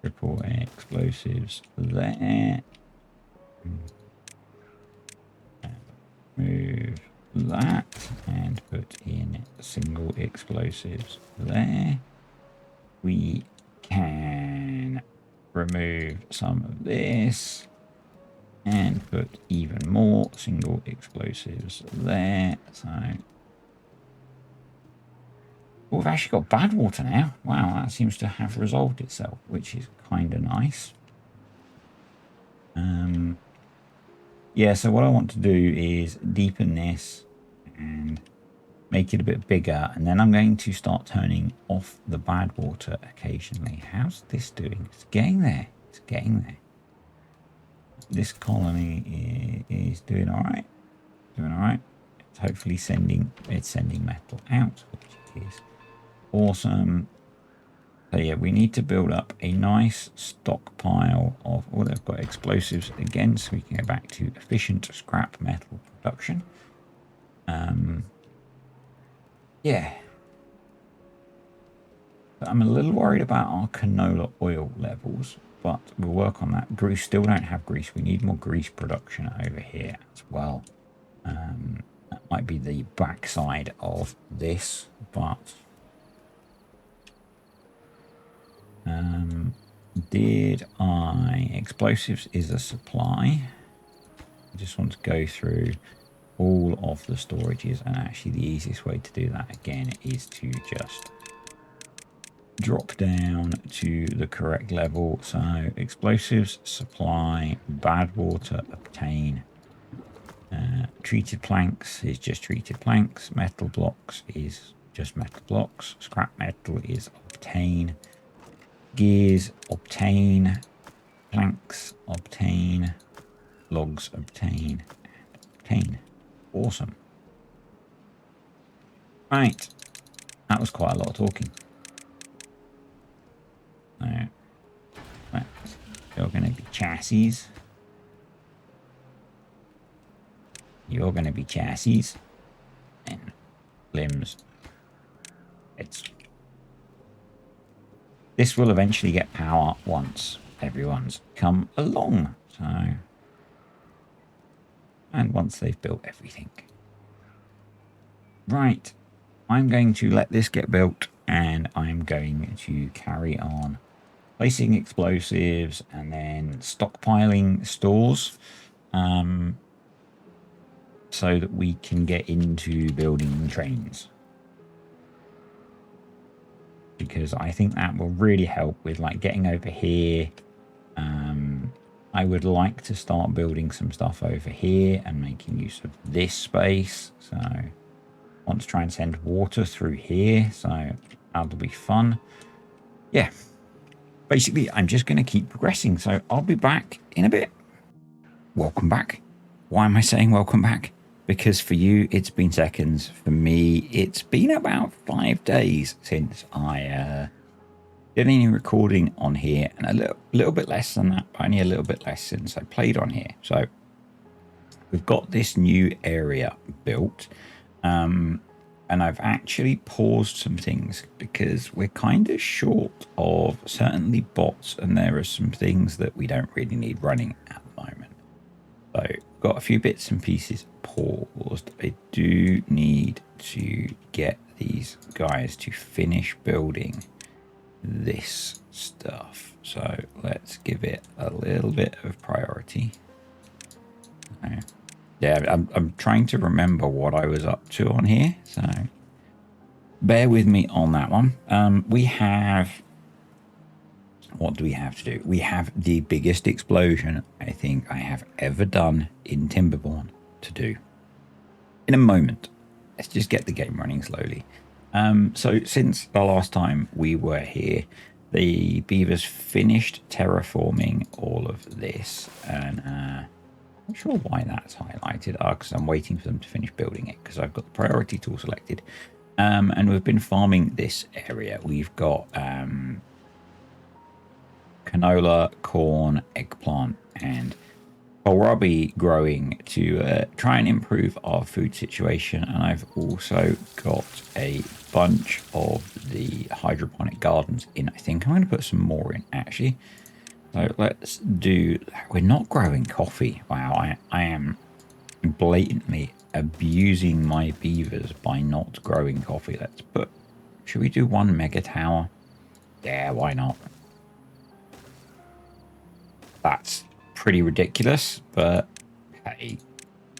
triple explosives there. Move that and put in single explosives there. We can remove some of this and put even more single explosives there. So we've actually got bad water now. Wow, that seems to have resolved itself, which is kind of nice. Yeah, so what I want to do is deepen this and make it a bit bigger, and then I'm going to start turning off the bad water occasionally. How's this doing? It's getting there. It's getting there. This colony is doing all right. Doing all right. It's hopefully sending metal out, which is awesome. So yeah, we need to build up a nice stockpile of, oh, they've got explosives again, so we can go back to efficient scrap metal production. Yeah. But I'm a little worried about our canola oil levels, but we'll work on that. Grease, still don't have grease. We need more grease production over here as well. That might be the backside of this, but did I... Explosives is a supply. I just want to go through all of the storages, and actually the easiest way to do that again is to just drop down to the correct level. So explosives, supply, bad water, obtain. Treated planks is just treated planks. Metal blocks is just metal blocks. Scrap metal is obtain. Gears, obtain. Planks, obtain. Logs, obtain. And obtain. Awesome. Right. That was quite a lot of talking. So, you're going to be chassis. You're going to be chassis. And limbs. This will eventually get power once everyone's come along. So, and once they've built everything. Right. I'm going to let this get built, and I'm going to carry on placing explosives and then stockpiling stores, so that we can get into building trains. Because I think that will really help with like getting over here. I would like to start building some stuff over here and making use of this space. So I want to try and send water through here. So that'll be fun. Yeah. Basically, I'm just going to keep progressing. So I'll be back in a bit. Welcome back. Why am I saying welcome back? Because for you, it's been seconds. For me, it's been about 5 days since I did any recording on here, and a little bit less than that, but only a little bit less since I played on here. So we've got this new area built, and I've actually paused some things because we're kind of short of certainly bots, and there are some things that we don't really need running at the moment. So got a few bits and pieces paused. I do need to get these guys to finish building this stuff. So let's give it a little bit of priority. Okay. Yeah, I'm trying to remember what I was up to on here, so bear with me on that one. We have... What do we have to do? We have the biggest explosion I think I have ever done in Timberborn to do. In a moment. Let's just get the game running slowly. So since the last time we were here, the beavers finished terraforming all of this, and I'm not sure why that's highlighted. Because I'm waiting for them to finish building it, because I've got the priority tool selected. And we've been farming this area. We've got canola, corn, eggplant, and kohlrabi growing to try and improve our food situation. And I've also got a bunch of the hydroponic gardens in. I think I'm going to put some more in, actually. So let's do... We're not growing coffee. Wow, I am blatantly abusing my beavers by not growing coffee. Let's put... Should we do one mega tower? Yeah, why not? That's pretty ridiculous, but hey,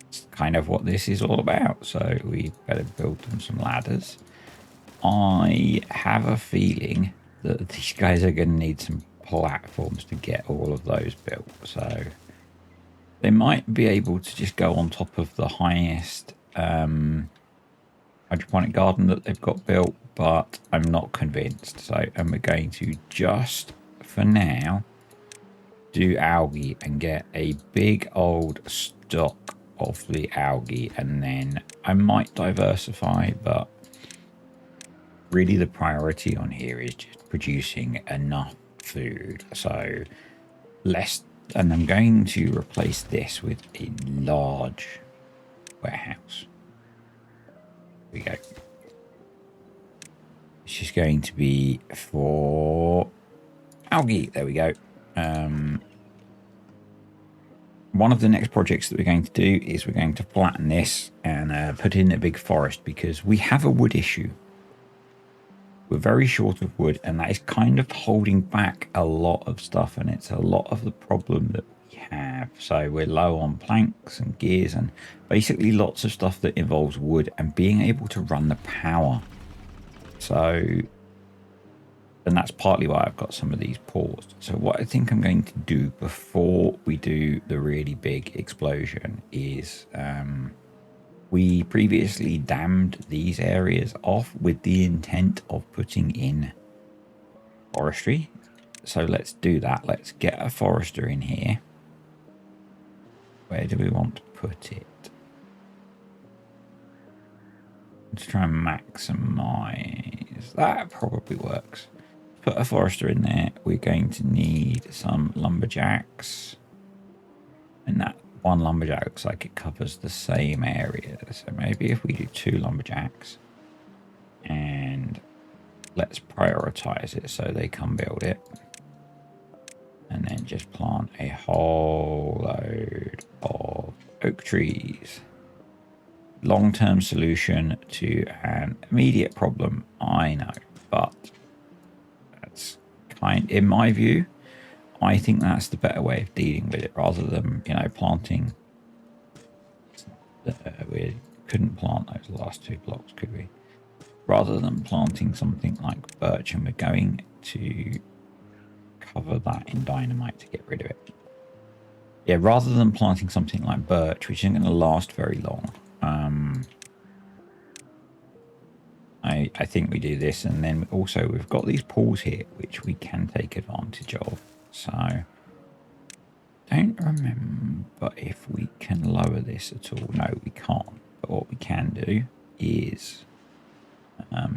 it's kind of what this is all about. So we better build them some ladders. I have a feeling that these guys are going to need some platforms to get all of those built. So they might be able to just go on top of the highest hydroponic garden that they've got built, but I'm not convinced. So, and we're going to just, for now, do algae and get a big old stock of the algae, and then I might diversify, but really the priority on here is just producing enough food. So less, and I'm going to replace this with a large warehouse. Here we go. It's just going to be for algae. There we go. one of the next projects that we're going to do is we're going to flatten this and put in a big forest, because we have a wood issue. We're very short of wood, and that is kind of holding back a lot of stuff, and it's a lot of the problem that we have. So we're low on planks and gears and basically lots of stuff that involves wood and being able to run the power. So, and that's partly why I've got some of these paused. So what I think I'm going to do before we do the really big explosion is we previously dammed these areas off with the intent of putting in forestry. So let's do that. Let's get a forester in here. Where do we want to put it? Let's try and maximize. That probably works. Put a forester in there. We're going to need some lumberjacks. And that one lumberjack looks like it covers the same area. So maybe if we do 2 lumberjacks, and let's prioritize it so they come build it. And then just plant a whole load of oak trees. Long-term solution to an immediate problem, I know, but that's in my view, I think that's the better way of dealing with it, rather than, you know, planting. We couldn't plant those last 2 blocks, could we? Rather than planting something like birch, and we're going to cover that in dynamite to get rid of it. Yeah, rather than planting something like birch, which isn't going to last very long, I think we do this, and then also we've got these pools here which we can take advantage of. So don't remember if we can lower this at all. No, we can't. But what we can do is, or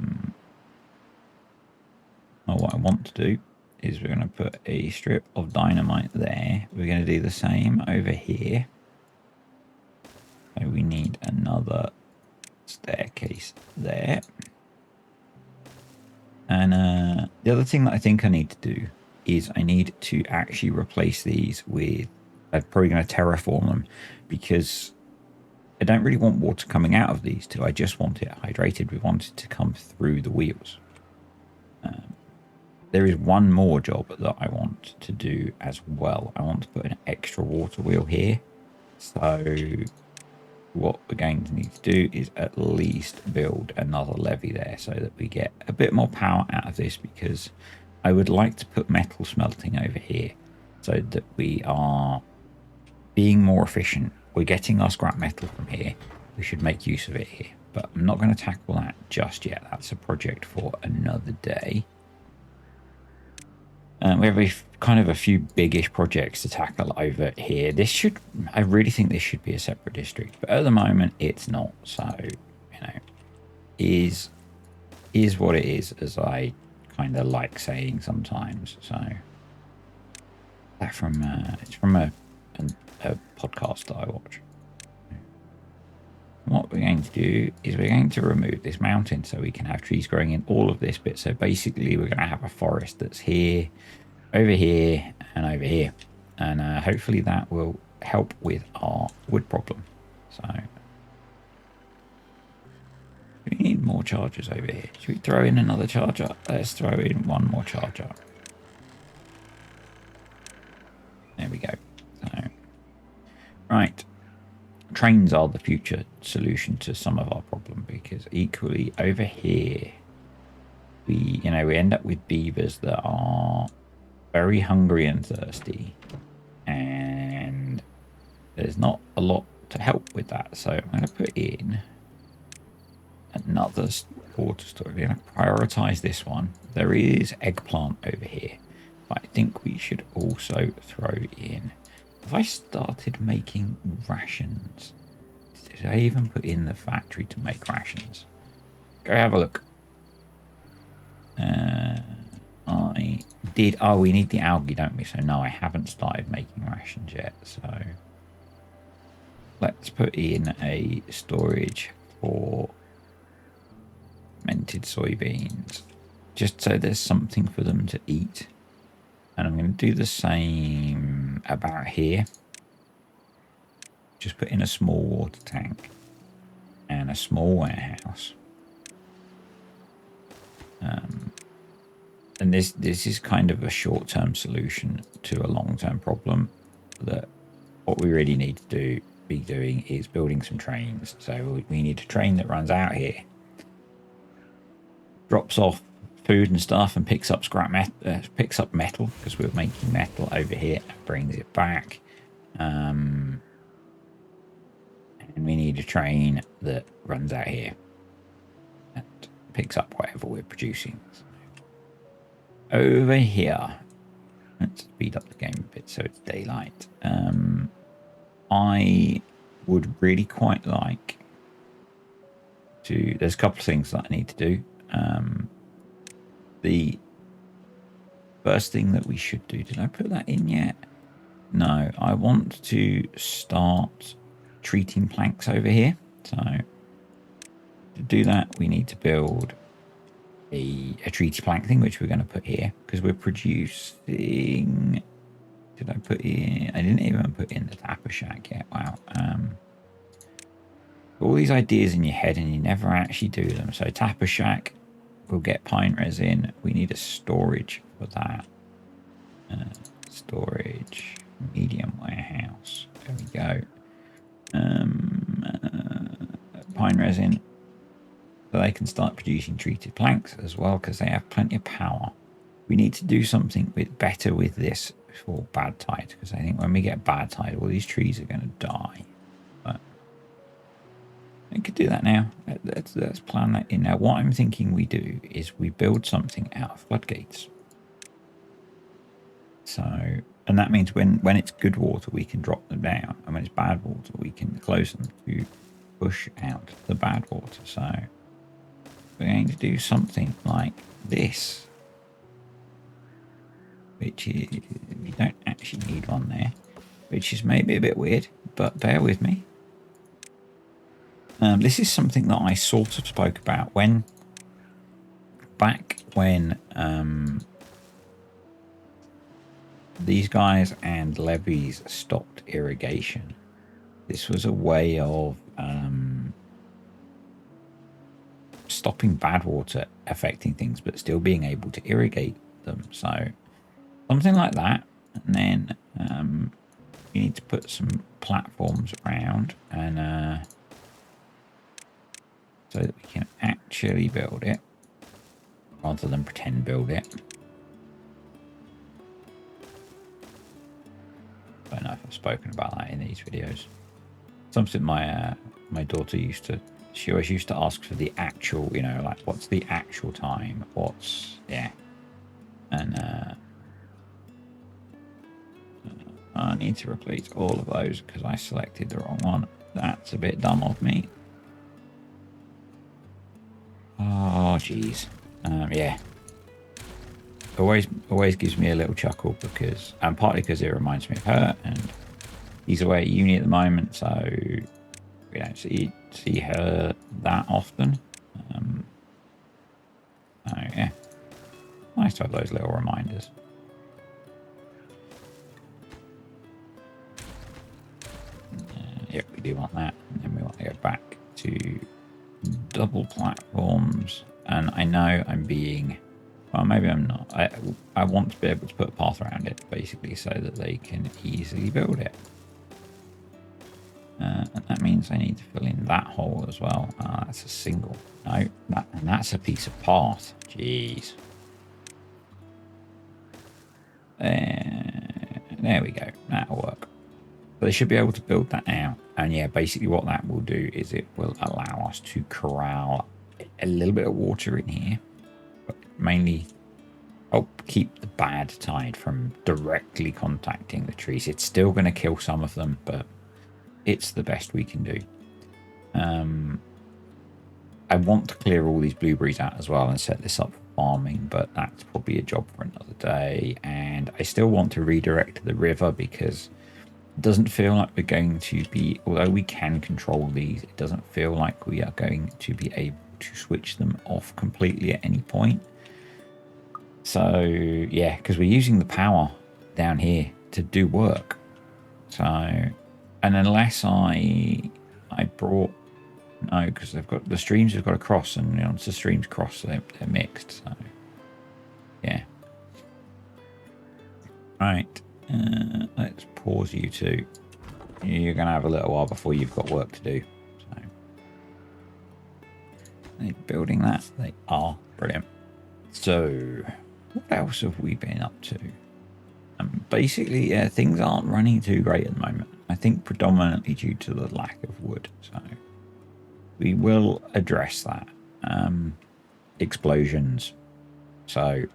what I want to do is we're going to put a strip of dynamite there. We're going to do the same over here. So we need another staircase there. And the other thing that I think I need to do is I need to actually replace these with, I'm probably going to terraform them, because I don't really want water coming out of these two. I just want it hydrated. We want it to come through the wheels. There is one more job that I want to do as well. I want to put an extra water wheel here. So what we're going to need to do is at least build another levee there so that we get a bit more power out of this, because I would like to put metal smelting over here so that we are being more efficient. We're getting our scrap metal from here. We should make use of it here, but I'm not going to tackle that just yet. That's a project for another day. We have kind of a few biggish projects to tackle over here. I really think this should be a separate district, but at the moment it's not. So, you know, is what it is, as I kind of like saying sometimes. So that it's from a podcast that I watch. What we're going to do is we're going to remove this mountain so we can have trees growing in all of this bit. So basically we're going to have a forest that's here, over here, and over here. And hopefully that will help with our wood problem. So we need more chargers over here. Should we throw in another charger? Let's throw in one more charger. There we go. So, right. Trains are the future solution to some of our problem, because equally over here we end up with beavers that are very hungry and thirsty, and there's not a lot to help with that. So I'm going to put in another water storage. We're going to prioritize this one. There is eggplant over here, but I think we should also throw in, have I started making rations? Did I even put in the factory to make rations? Go have a look. I did. Oh, we need the algae, don't we? So no, I haven't started making rations yet. So let's put in a storage for fermented soybeans, just so there's something for them to eat. And I'm going to do the same about here. just put in a small water tank and a small warehouse. And this is kind of a short-term solution to a long-term problem. That what we really need to be doing is building some trains. So we need a train that runs out here, drops off food and stuff, and picks up picks up metal, because we're making metal over here, and brings it back. And we need a train that runs out here and picks up whatever we're producing. So over here, let's speed up the game a bit so it's daylight. I would really quite like to... There's a couple of things that I need to do. The first thing that we should do... Did I put that in yet? No, I want to start treating planks over here. So to do that, we need to build a treaty plank thing, which we're going to put here, because we're producing... Did I put in... I didn't even put in the tapper shack yet. Wow. All these ideas in your head and you never actually do them. So tapper shack, we'll get pine resin. We need a storage for that. Storage, medium warehouse. There we go. Pine resin, so they can start producing treated planks as well, because they have plenty of power. We need to do something better with this for bad tide, because I think when we get bad tide, all these trees are going to die. But we could do that now. Let's plan that in. Now, what I'm thinking we do is we build something out of floodgates. So, and that means when it's good water, we can drop them down, and when it's bad water, we can close them to push out the bad water. So we're going to do something like this, which is, you don't actually need one there, which is maybe a bit weird, but bear with me. This is something that I sort of spoke about back when these guys and levees stopped irrigation. This was a way of stopping bad water affecting things, but still being able to irrigate them. So something like that. And then you need to put some platforms around, and so that we can actually build it rather than pretend build it. I don't know if I've spoken about that in these videos. Something my daughter she always used to ask for the actual, you know, like, what's the actual time? What's, yeah. And I need to replace all of those because I selected the wrong one. That's a bit dumb of me. Oh, jeez. Yeah. Always gives me a little chuckle, because, and partly because it reminds me of her, and he's away at uni at the moment, so we don't see her that often. So yeah, nice to have those little reminders. Yep, we do want that, and then we want to go back to double platforms. And I know I'm being, well, maybe I'm not. I want to be able to put a path around it, basically, so that they can easily build it. And that means I need to fill in that hole as well. That's a single. No, and that's a piece of path. Jeez. There we go. That'll work. So they should be able to build that now. And yeah, basically what that will do is it will allow us to corral a little bit of water in here, but mainly keep the bad tide from directly contacting the trees. It's still going to kill some of them, but it's the best we can do. I want to clear all these blueberries out as well and set this up for farming, but that's probably a job for another day. And I still want to redirect the river, because it doesn't feel like we're going to be, although we can control these, it doesn't feel like we are going to be able to switch them off completely at any point. So yeah, because we're using the power down here to do work. So, And unless I brought, no, because they've got, the streams have got to cross, and once the streams cross, they're mixed. So yeah. Right. Let's pause you two. You're going to have a little while before you've got work to do. So they're building that. They are. Brilliant. So what else have we been up to? Basically, yeah, things aren't running too great at the moment. I think predominantly due to the lack of wood. So we will address that. Explosions. So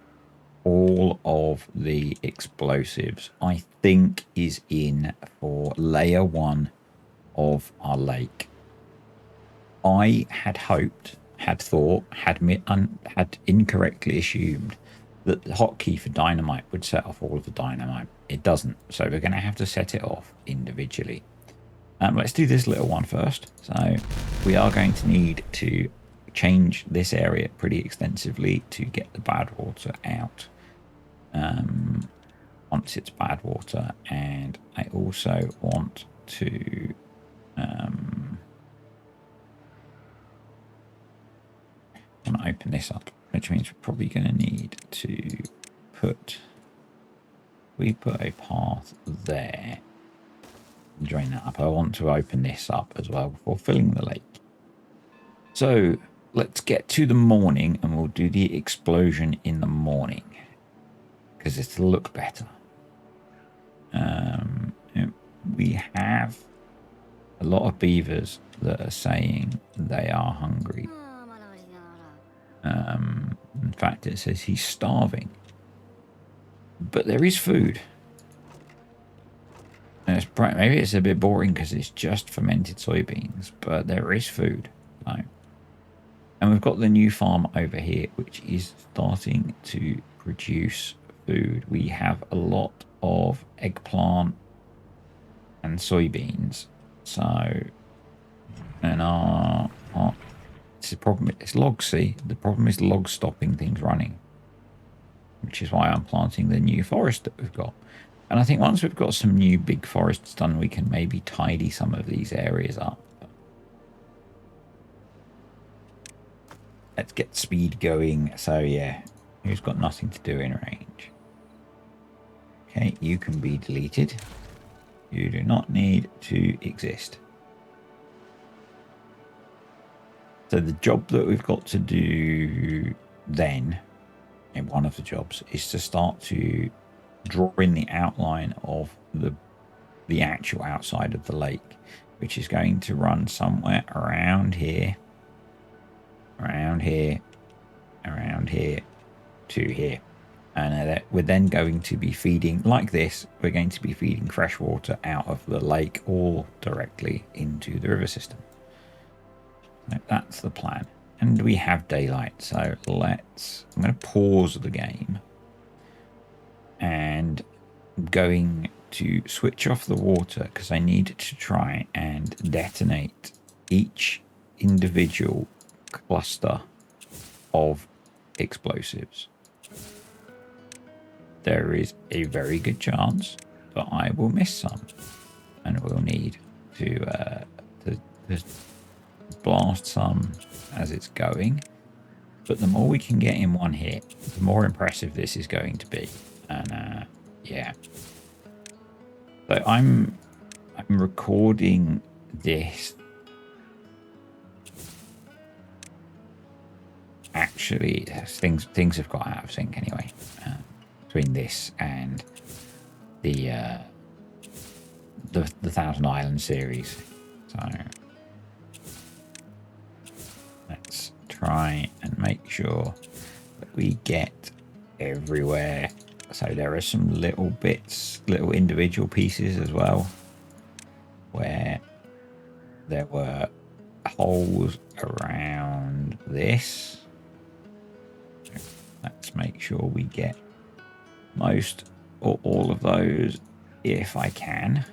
all of the explosives, I think, is in for layer 1 of our lake. I had hoped, had thought, had incorrectly assumed that the hotkey for dynamite would set off all of the dynamite. It doesn't, so we're going to have to set it off individually. Let's do this little one first. So we are going to need to change this area pretty extensively to get the bad water out. Once it's bad water, and I also want to open this up, which means we're probably going to need to put a path there, drain that up. I want to open this up as well before filling the lake. So let's get to the morning, and we'll do the explosion in the morning because it'll look better. We have a lot of beavers that are saying they are hungry. In fact, it says he's starving, but there is food. And maybe it's a bit boring because it's just fermented soybeans, but there is food. So, and we've got the new farm over here, which is starting to produce food. We have a lot of eggplant and soybeans. So, and it's the problem. It's logs. See, the problem is logs stopping things running, which is why I'm planting the new forest that we've got. And I think once we've got some new big forests done, we can maybe tidy some of these areas up. Let's get speed going. So yeah, who's got nothing to do in range? Okay, you can be deleted. You do not need to exist. So the job that we've got to do then, in one of the jobs, is to start to draw in the outline of the actual outside of the lake, which is going to run somewhere around here, around here, around here, to here. And we're then going to be feeding, like this, we're going to be feeding fresh water out of the lake or directly into the river system. So that's the plan. And we have daylight, so I'm going to pause the game. And I'm going to switch off the water because I need to try and detonate each individual cluster of explosives. There is a very good chance that I will miss some, and we'll need to blast some as it's going. But the more we can get in one hit, the more impressive this is going to be. And yeah, so I'm recording this. Actually, things have got out of sync anyway. Between this and the Thousand Islands series. So let's try and make sure that we get everywhere. So there are some little bits, little individual pieces as well, where there were holes around this. Let's make sure we get most or all of those if I can.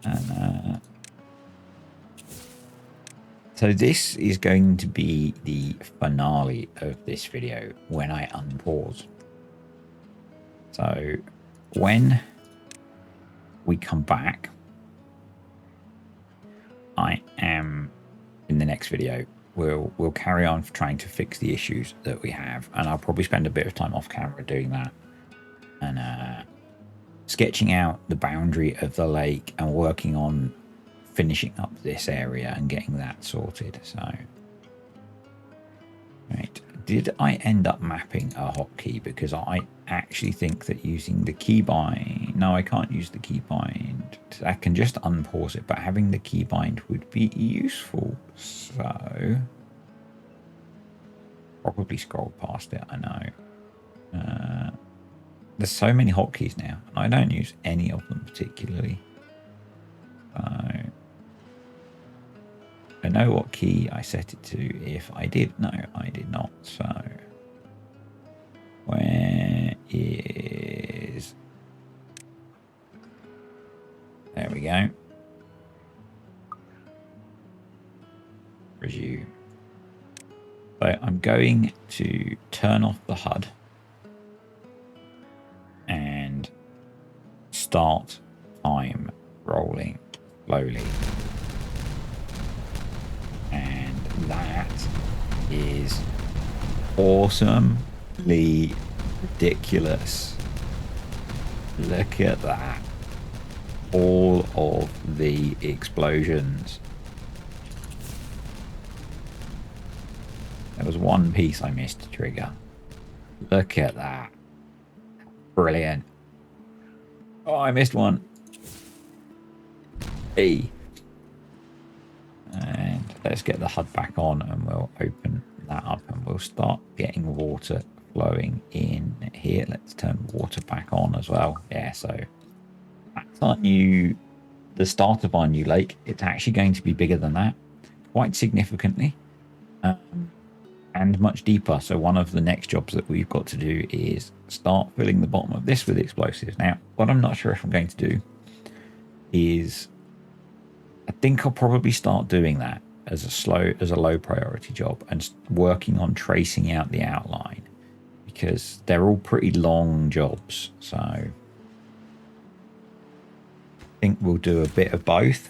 And so this is going to be the finale of this video when I unpause. So when we come back, I am in the next video. We'll carry on trying to fix the issues that we have, and I'll probably spend a bit of time off camera doing that and sketching out the boundary of the lake and working on finishing up this area and getting that sorted. So, right, did I end up mapping a hotkey? Because I actually think that using the keybind, no, I can't use the keybind. I can just unpause it, but having the keybind would be useful. So, probably scroll past it, I know. There's so many hotkeys now, and I don't use any of them particularly. So, I know what key I set it to if I did. No, I did not. So, where is... There we go. Resume. So I'm going to turn off the HUD and start time rolling slowly. And that is awesomely ridiculous. Look at that. All of the explosions. There was one piece I missed to trigger. Look at that. Brilliant. Oh, I missed one. E. And let's get the HUD back on and we'll open that up and we'll start getting water flowing in here. Let's turn water back on as well. Yeah, so that's our new, the start of our new lake. It's actually going to be bigger than that, quite significantly. And much deeper. So one of the next jobs that we've got to do is start filling the bottom of this with explosives. Now, what I'm not sure if I'm going to do is, I think I'll probably start doing that as a low priority job and working on tracing out the outline, because they're all pretty long jobs. So I think we'll do a bit of both.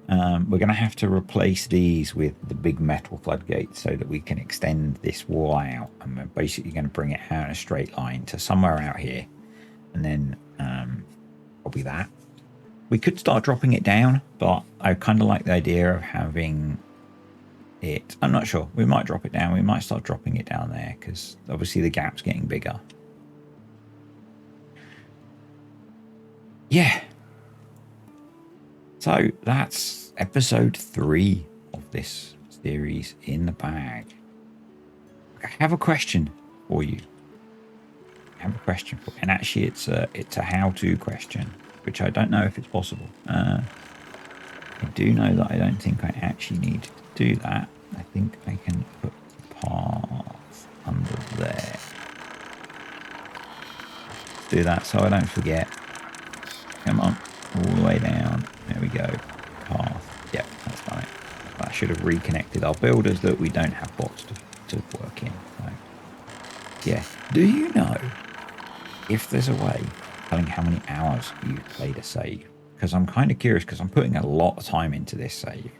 We're going to have to replace these with the big metal floodgates so that we can extend this wall out, and we're basically going to bring it out in a straight line to somewhere out here, and then probably that. We could start dropping it down, but I kind of like the idea of having it. I'm not sure. We might drop it down. We might start dropping it down there because obviously the gap's getting bigger. Yeah. So that's episode 3 of this series in the bag. I have a question for you. And actually it's a how-to question, which I don't know if it's possible. I do know that I don't think I actually need to do that. I think I can put the path under there. Do that so I don't forget. Come on, all the way down. There we go. Path. Yep, that's done it. That should have reconnected our builders that we don't have bots to work in. So, yeah. Do you know if there's a way of telling how many hours you've played a save? Because I'm kind of curious, because I'm putting a lot of time into this save.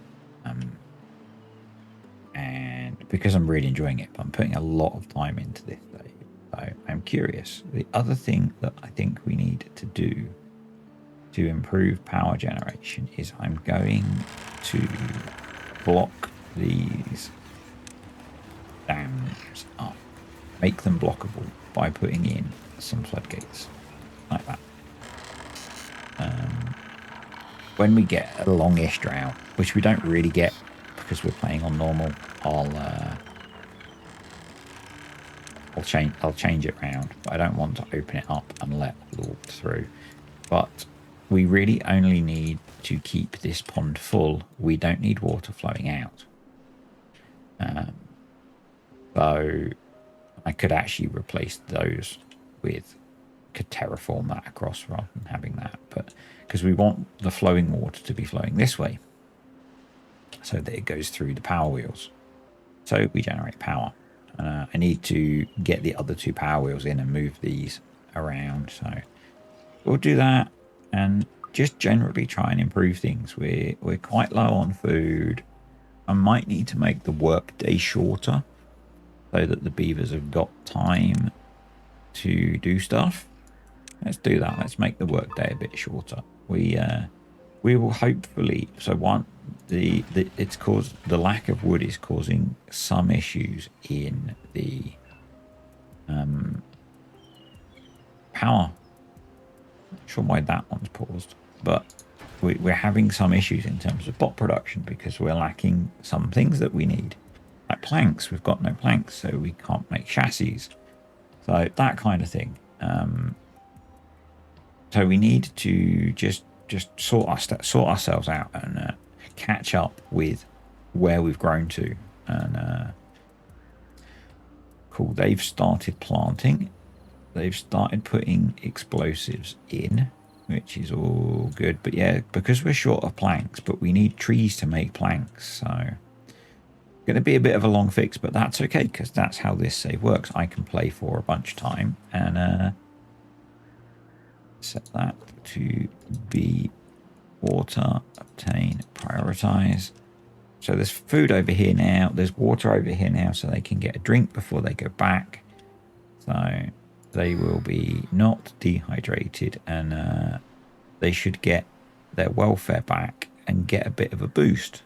And because I'm really enjoying it, but I'm putting a lot of time into this save. So I'm curious. The other thing that I think we need to do to improve power generation is I'm going to block these dams up, make them blockable by putting in some floodgates like that. When we get a longish drought, which we don't really get because we're playing on normal, I'll change it around, but I don't want to open it up and let the water through. But we really only need to keep this pond full. We don't need water flowing out. So I could actually replace those with, could terraform that across rather than having that, but because we want the flowing water to be flowing this way so that it goes through the power wheels, so we generate power. I need to get the other 2 power wheels in and move these around, so we'll do that. And just generally try and improve things. We're quite low on food. I might need to make the work day shorter so that the beavers have got time to do stuff. Let's do that. Let's make the work day a bit shorter. We will hopefully. So one, it's caused, the lack of wood is causing some issues in the power. Not sure why that one's paused, but we're having some issues in terms of bot production because we're lacking some things that we need, like planks. We've got no planks, so we can't make chassis. So that kind of thing. So we need to just sort ourselves out and catch up with where we've grown to. And cool. They've started planting. They've started putting explosives in, which is all good. But yeah, because we're short of planks, but we need trees to make planks. So going to be a bit of a long fix, but that's okay because that's how this save works. I can play for a bunch of time and set that to be water, obtain, prioritize. So there's food over here now. There's water over here now so they can get a drink before they go back. So they will be not dehydrated and they should get their welfare back and get a bit of a boost.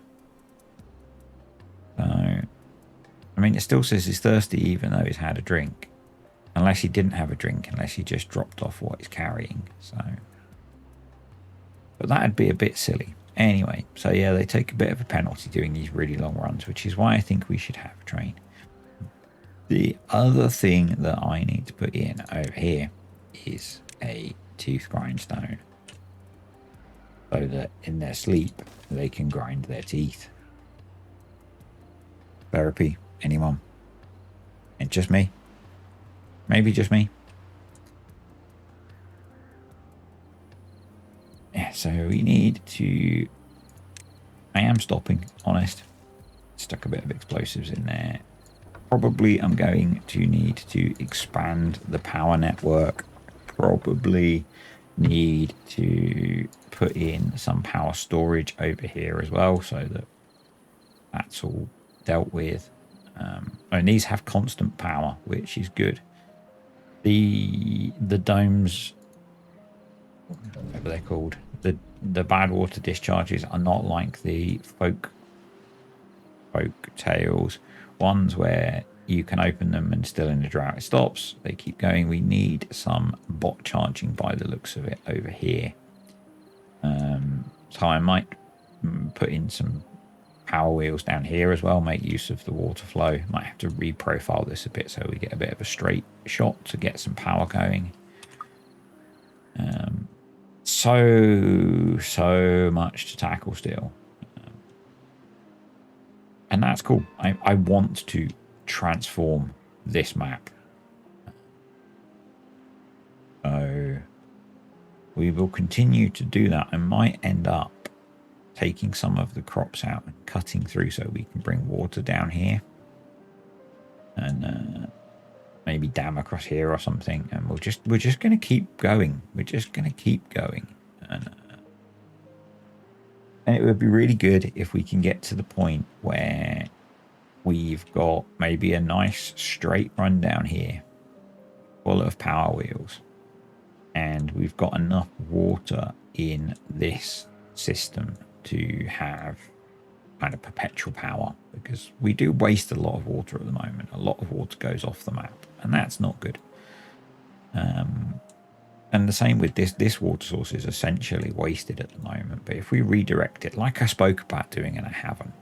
So, I mean, it still says he's thirsty even though he's had a drink. Unless he didn't have a drink, unless he just dropped off what he's carrying. So, but that'd be a bit silly. Anyway, so yeah, they take a bit of a penalty doing these really long runs, which is why I think we should have a train. The other thing that I need to put in over here is a tooth grindstone. So that in their sleep, they can grind their teeth. Therapy, anyone? And just me? Maybe just me. Yeah, so we need to... I am stopping, honest. Stuck a bit of explosives in there. Probably I'm going to need to expand the power network. Probably need to put in some power storage over here as well so that that's all dealt with. And these have constant power, which is good. The domes, whatever they're called, the bad water discharges are not like the folk tales ones where you can open them and still in the drought it stops. They keep going. We need some bot charging by the looks of it over here. So I might put in some power wheels down here as well, make use of the water flow. Might have to reprofile this a bit so we get a bit of a straight shot to get some power going. So much to tackle still. And that's cool. I want to transform this map. So we will continue to do that. I might end up taking some of the crops out and cutting through so we can bring water down here. And maybe dam across here or something. And we're just going to keep going. We're just going to keep going. And it would be really good if we can get to the point where we've got maybe a nice straight run down here full of power wheels. And we've got enough water in this system to have kind of perpetual power, because we do waste a lot of water at the moment. A lot of water goes off the map, and that's not good. And the same with this water source is essentially wasted at the moment. But if we redirect it, like I spoke about doing, and I haven't,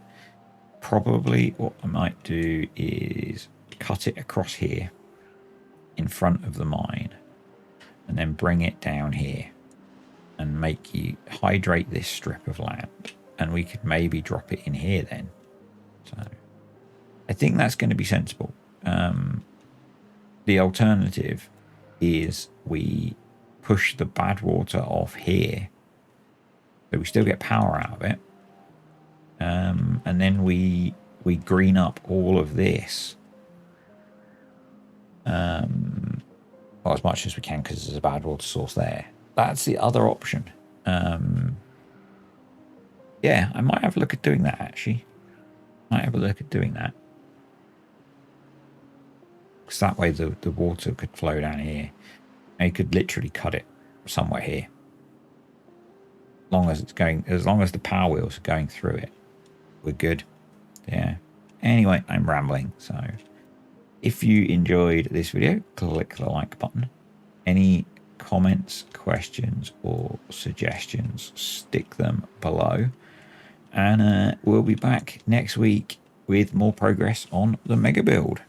probably what I might do is cut it across here in front of the mine and then bring it down here and make you hydrate this strip of land. And we could maybe drop it in here then. So I think that's going to be sensible. The alternative is we push the bad water off here, so we still get power out of it, and then we green up all of this, well, as much as we can, because there's a bad water source there. That's the other option. Yeah, I might have a look at doing that, actually. Might have a look at doing that. Because that way the water could flow down here. And you could literally cut it somewhere here. As long as the power wheels are going through it, we're good. Yeah. Anyway, I'm rambling. So if you enjoyed this video, click the like button. Any comments, questions, or suggestions, stick them below. And we'll be back next week with more progress on the mega build.